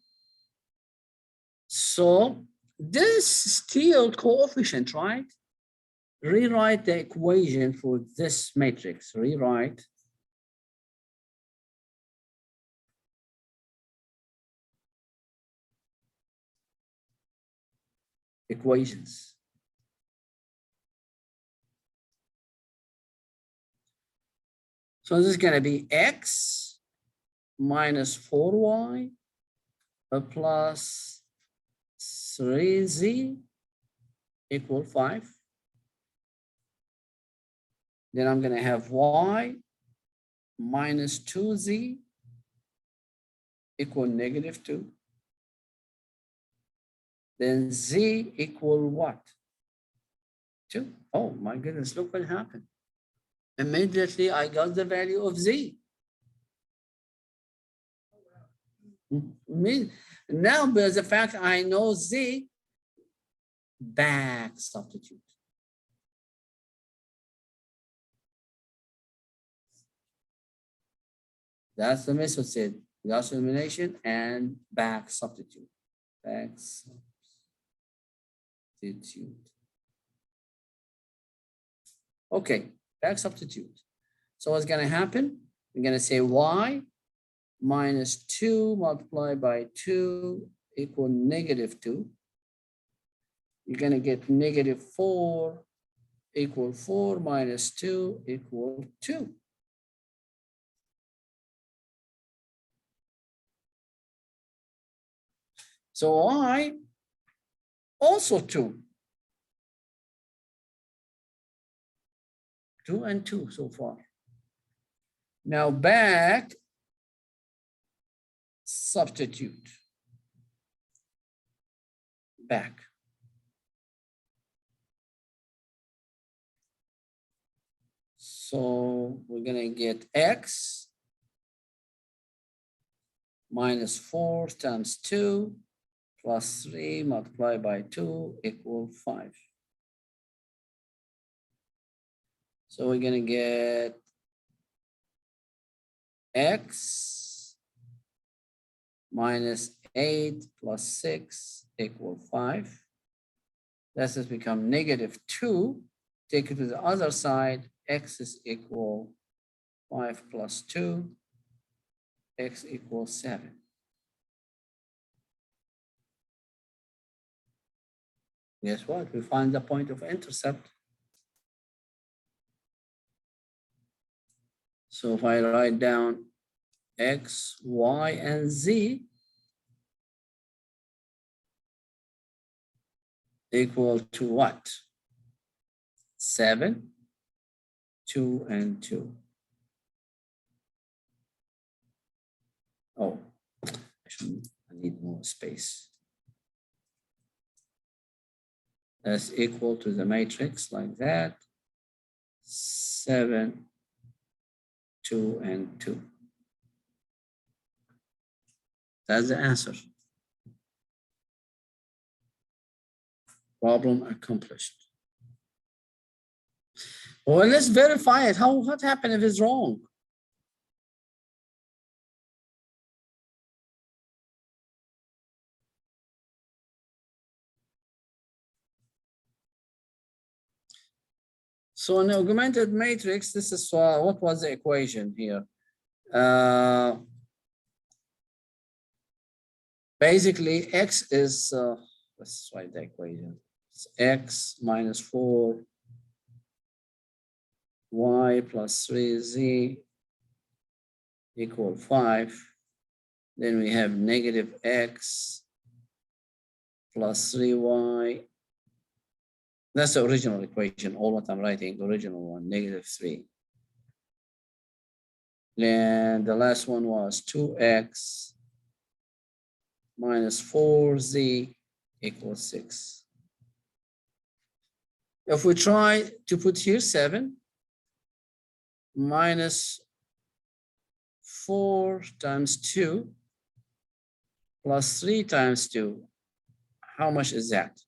Speaker 1: So this still coefficient, right? Rewrite the equation for this matrix. Rewrite equations. So this is going to be x minus 4y plus 3z equal 5. Then I'm going to have y minus 2z equal negative 2. Then z equal what? 2. Oh my goodness, look what happened. Immediately I got the value of z. Now, by the fact I know z, back substitute. That's the method said, Gauss elimination and back substitute. Back substitute. Okay, back substitute. So what's going to happen? We're going to say y minus 2 multiplied by 2 equal negative 2. You're going to get negative 4 equal 4 minus 2 equal 2. So y also 2. 2 and 2 so far. Now back substitute. Back. So we're going to get x minus 4 times 2 plus 3 multiplied by 2 equal 5. So we're going to get x minus 8 plus 6 equal 5. This has become negative 2. Take it to the other side. X is equal 5 plus 2. X equals 7. Guess what? We find the point of intercept. So if I write down X, Y, and Z equal to what? 7, 2, and 2. Oh, I need more space. That's equal to the matrix like that. 7, 2, and 2. That's the answer. Problem accomplished. Well, let's verify it. What happened if it's wrong? So in the augmented matrix, this is what was the equation here? Basically, X is, let's write the equation. It's X minus 4, Y plus 3Z equal 5. Then we have negative X plus 3Y. That's the original equation, all what I'm writing, the original one, negative 3. And the last one was 2X minus 4Z equals 6. If we try to put here 7 minus 4 times 2 plus 3 times 2, how much is that?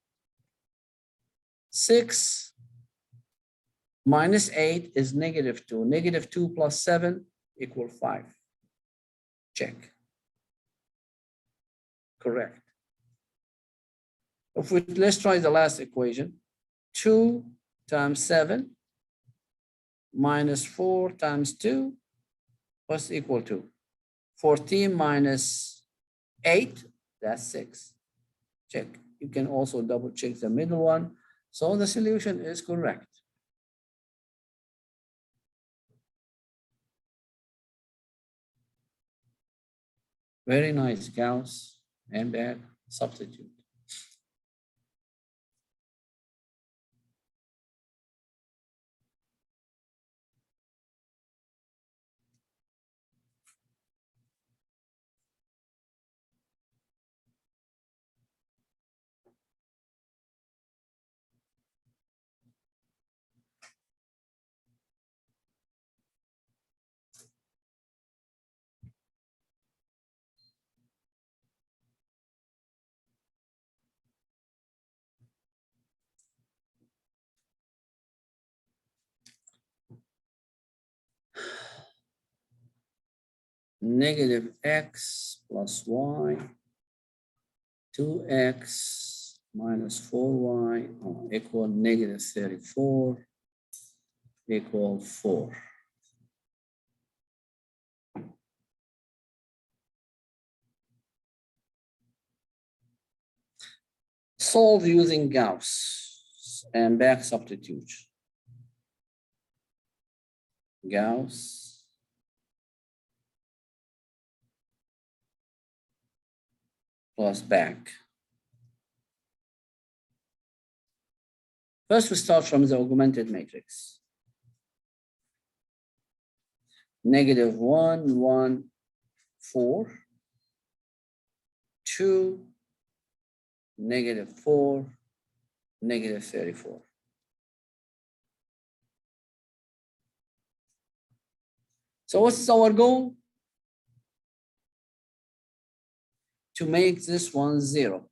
Speaker 1: 6 minus 8 is negative 2. Negative 2 plus 7 equal 5. Check. Correct. If we, let's try the last equation. 2 times 7 minus 4 times 2, what's equal to? 14 minus 8, that's 6. Check. You can also double check the middle one. So the solution is correct. Very nice, Gauss and back substitute. Negative X plus Y, 2X minus 4Y equal negative 34 equal 4. Solve using Gauss and back substitute. Gauss plus back. First, we start from the augmented matrix. Negative 1, 1, 4, 2, negative 4, negative 34. So what's our goal? To make this one 0.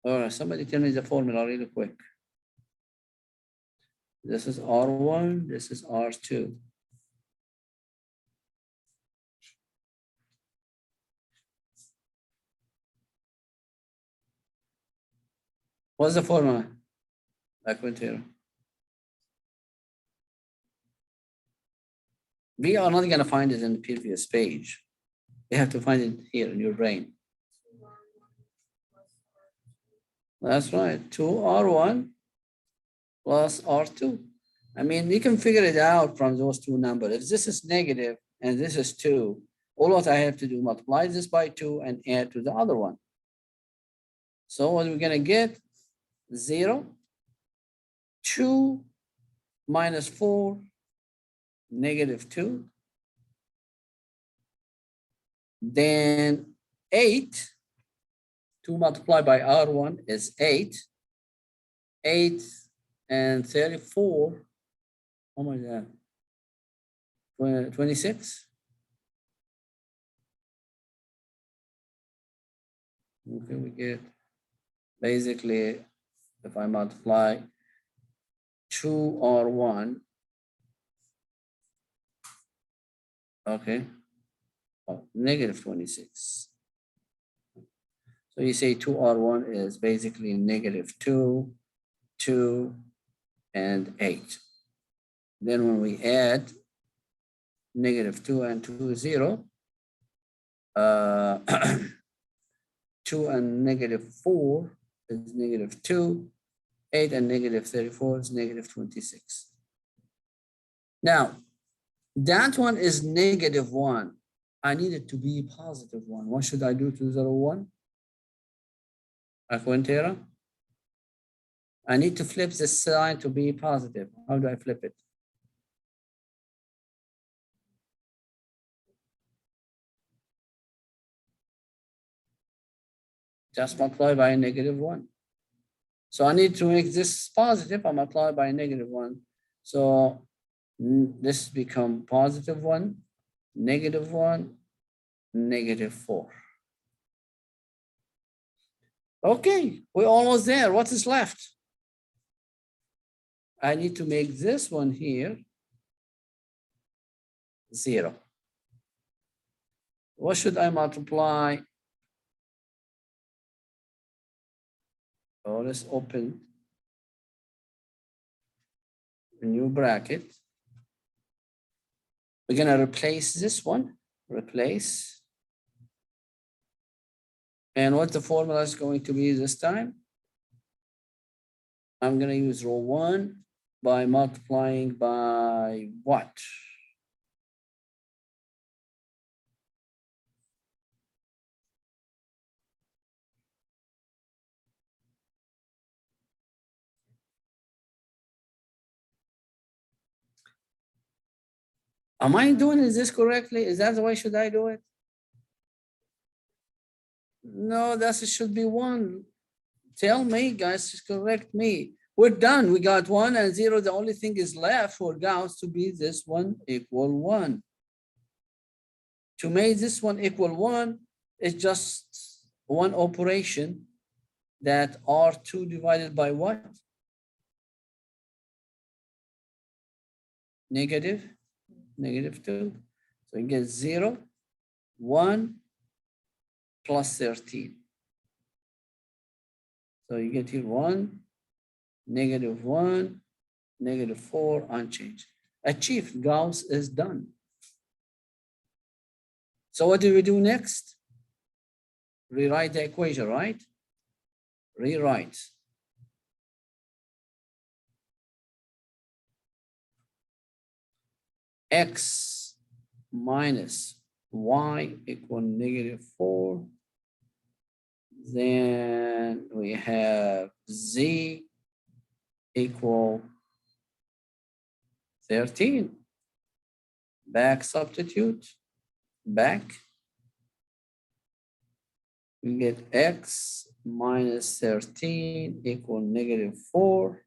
Speaker 1: All right, somebody tell me the formula really quick. This is R1, this is R2. What's the formula? Here. We are not going to find it in the previous page. You have to find it here in your brain. That's right. 2R1 plus R2. I mean, you can figure it out from those two numbers. If this is negative and this is 2, all what I have to do, multiply this by 2 and add to the other one. So what we're going to get? 0, 2 minus 4, negative 2. Then 8, 2 multiplied by R1 is 8. 8 and 34. How much is that? 26. Okay, we get basically, if I multiply 2R1, okay, negative 26. So you say 2R1 is basically negative 2, 2, and 8. Then when we add negative 2 and 2 is 0, 2 and negative 4 is negative 2, 8 and negative 34 is negative 26. Now, that one is negative 1. I need it to be positive 1. What should I do to 0, 1? Aquintera? I need to flip this sign to be positive. How do I flip it? Just multiply by a negative 1. So I need to make this positive. I multiply by a negative 1. So this become positive 1, negative 1, negative 4. Okay, we're almost there. What is left? I need to make this one here 0. What should I multiply? Oh, let's open a new bracket. We're going to replace this one. Replace. And what the formula is going to be this time? I'm going to use row 1 by multiplying by what? Am I doing this correctly? Is that the way should I do it? No, that should be 1. Tell me, guys, correct me. We're done. We got 1 and 0. The only thing is left for Gauss to be this one equal 1. To make this one equal 1, it's just one operation, that R2 divided by what? Negative 2. So you get 0, 1, plus 13. So you get here 1, negative 1, negative 4, unchanged. Achieved. Gauss is done. So what do we do next? Rewrite the equation, right? Rewrite. X minus y equal negative 4. Then we have z equal 13. Back substitute. Back. We get x minus 13 equal negative 4.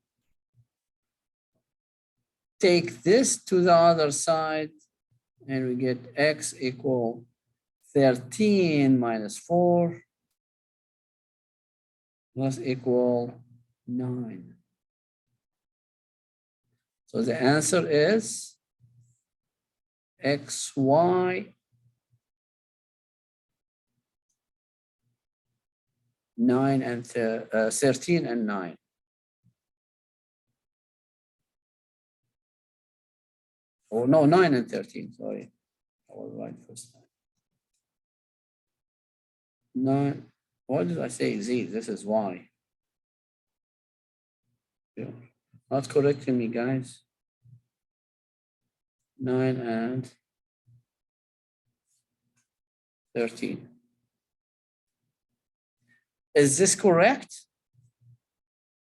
Speaker 1: Take this to the other side, and we get x equal 13 minus 4 plus equal 9. So the answer is XY 9 and 13 and 9. Oh no, 9 and 13, sorry. I was right first time. 9, what did I say? Z, this is Y. Yeah. Not correcting me, guys. 9 and 13. Is this correct?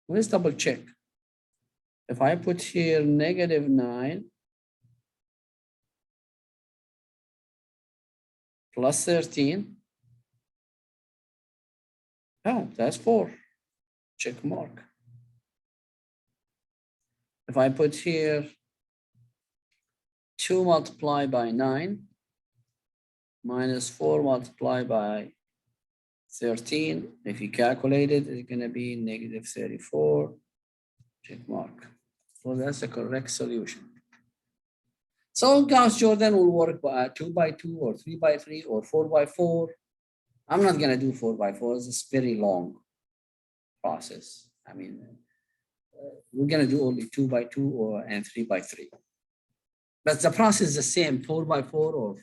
Speaker 1: Let's double check. If I put here -9 plus 13, oh, that's 4. Check mark. If I put here 2 multiplied by 9 minus 4 multiplied by 13, if you calculate it, it's going to be -34. Check mark. So that's the correct solution. So Gauss Jordan will work by 2 by 2 or 3 by 3 or 4 by 4. I'm not going to do 4 by 4. It's a very long process. I mean, we're going to do only 2 by 2 and 3 by 3. But the process is the same, 4 by 4 or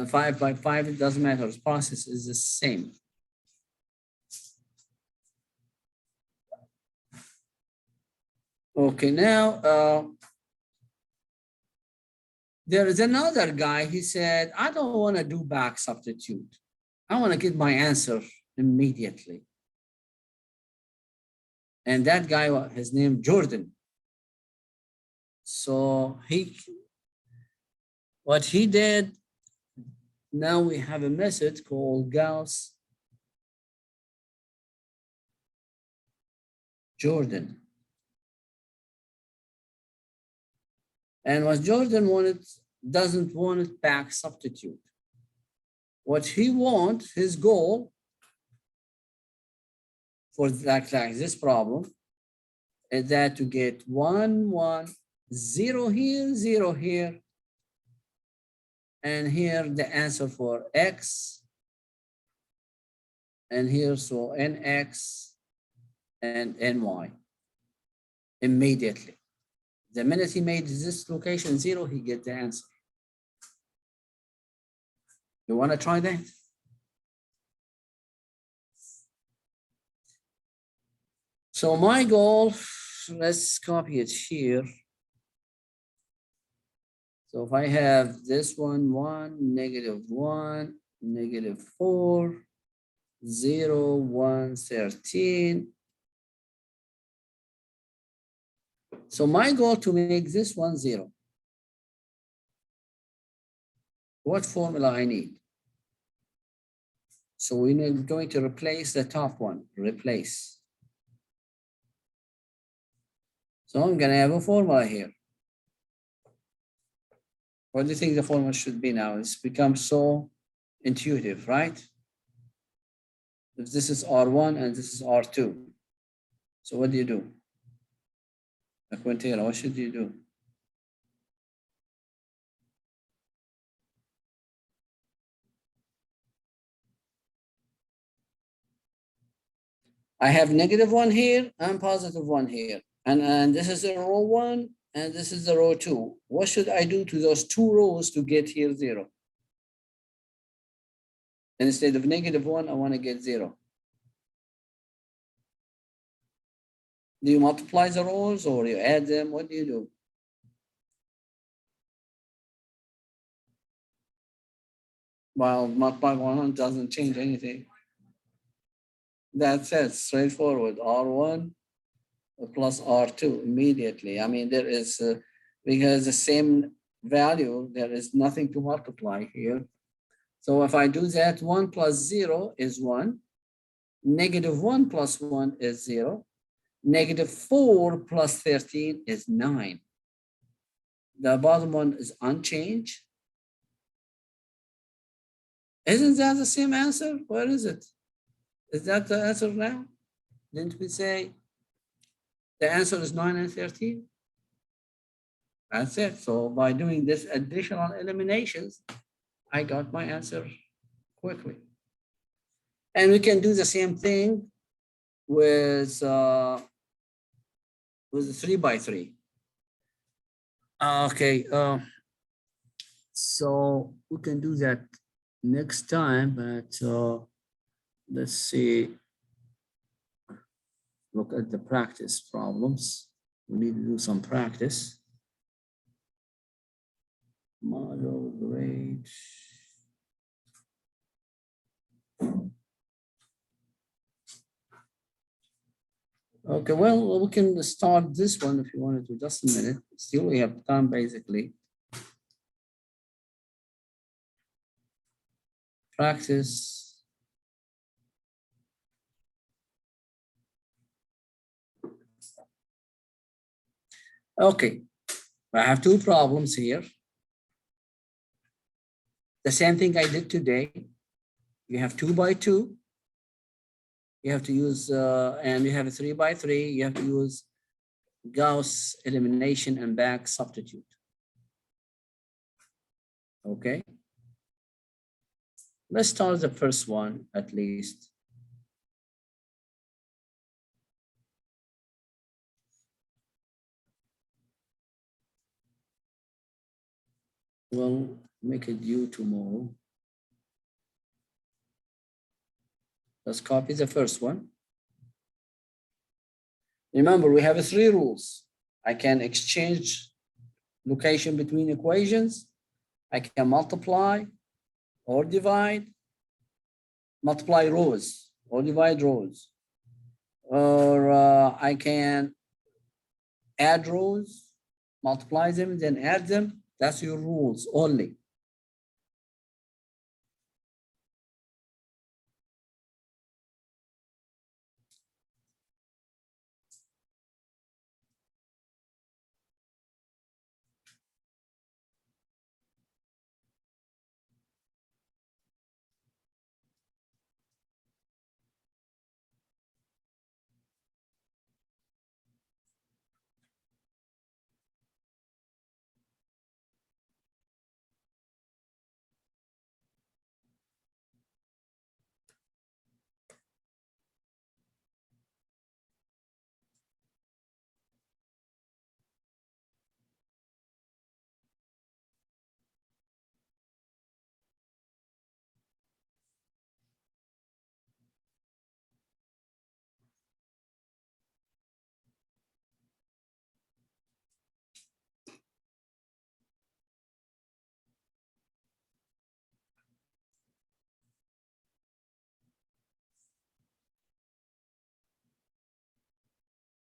Speaker 1: 5 by 5. It doesn't matter. The process is the same. Okay, now there is another guy. He said, I don't want to do back substitute. I want to get my answer immediately. And that guy, his name Jordan. So what he did, now we have a method called Gauss Jordan. And what Jordan doesn't want it back substitute. What he wants, his goal for like this problem is that to get 1, 1, 0 here, 0 here, and here the answer for X, and here so NX and NY immediately. The minute he made this location 0, he gets the answer. You want to try that? So my goal, let's copy it here. So if I have this one, 1, -1, -4, 0, 1, 13. So my goal to make this one 0. What formula I need? So we're going to replace the top one, replace. So I'm going to have a formula here. What do you think the formula should be now? It's become so intuitive, right? If this is R1 and this is R2. So what do you do? Quintero, what should you do? I have -1 here and +1 here. And this is the row 1 and this is the row 2. What should I do to those 2 rows to get here 0? And instead of -1, I want to get 0. Do you multiply the rows or you add them? What do you do? Well, multiply 1 doesn't change anything. That's it, straightforward. R1 plus R2 immediately. I mean, there is, because the same value, there is nothing to multiply here. So if I do that, 1 plus 0 is 1. -1 plus 1 is 0. -4 plus 13 is 9. The bottom one is unchanged. Isn't that the same answer? Where is it? Is that the answer now? Didn't we say the answer is 9 and 13? That's it. So by doing this additional eliminations, I got my answer quickly. And we can do the same thing with the 3 by 3. Okay, so we can do that next time, but let's see. Look at the practice problems. We need to do some practice. Model grade. Okay, well, we can start this one if you wanted to, just a minute. Still, we have time basically. Practice. Okay, I have two problems here. The same thing I did today. You have 2 by 2. You have to use, and you have a 3 by 3. You have to use Gauss elimination and back substitute. Okay. Let's start the first one at least. We'll make it due tomorrow. Let's copy the first one. Remember, we have 3 rules. I can exchange location between equations. I can multiply or divide, multiply rows or divide rows. Or I can add rows, multiply them, then add them. That's your rules only.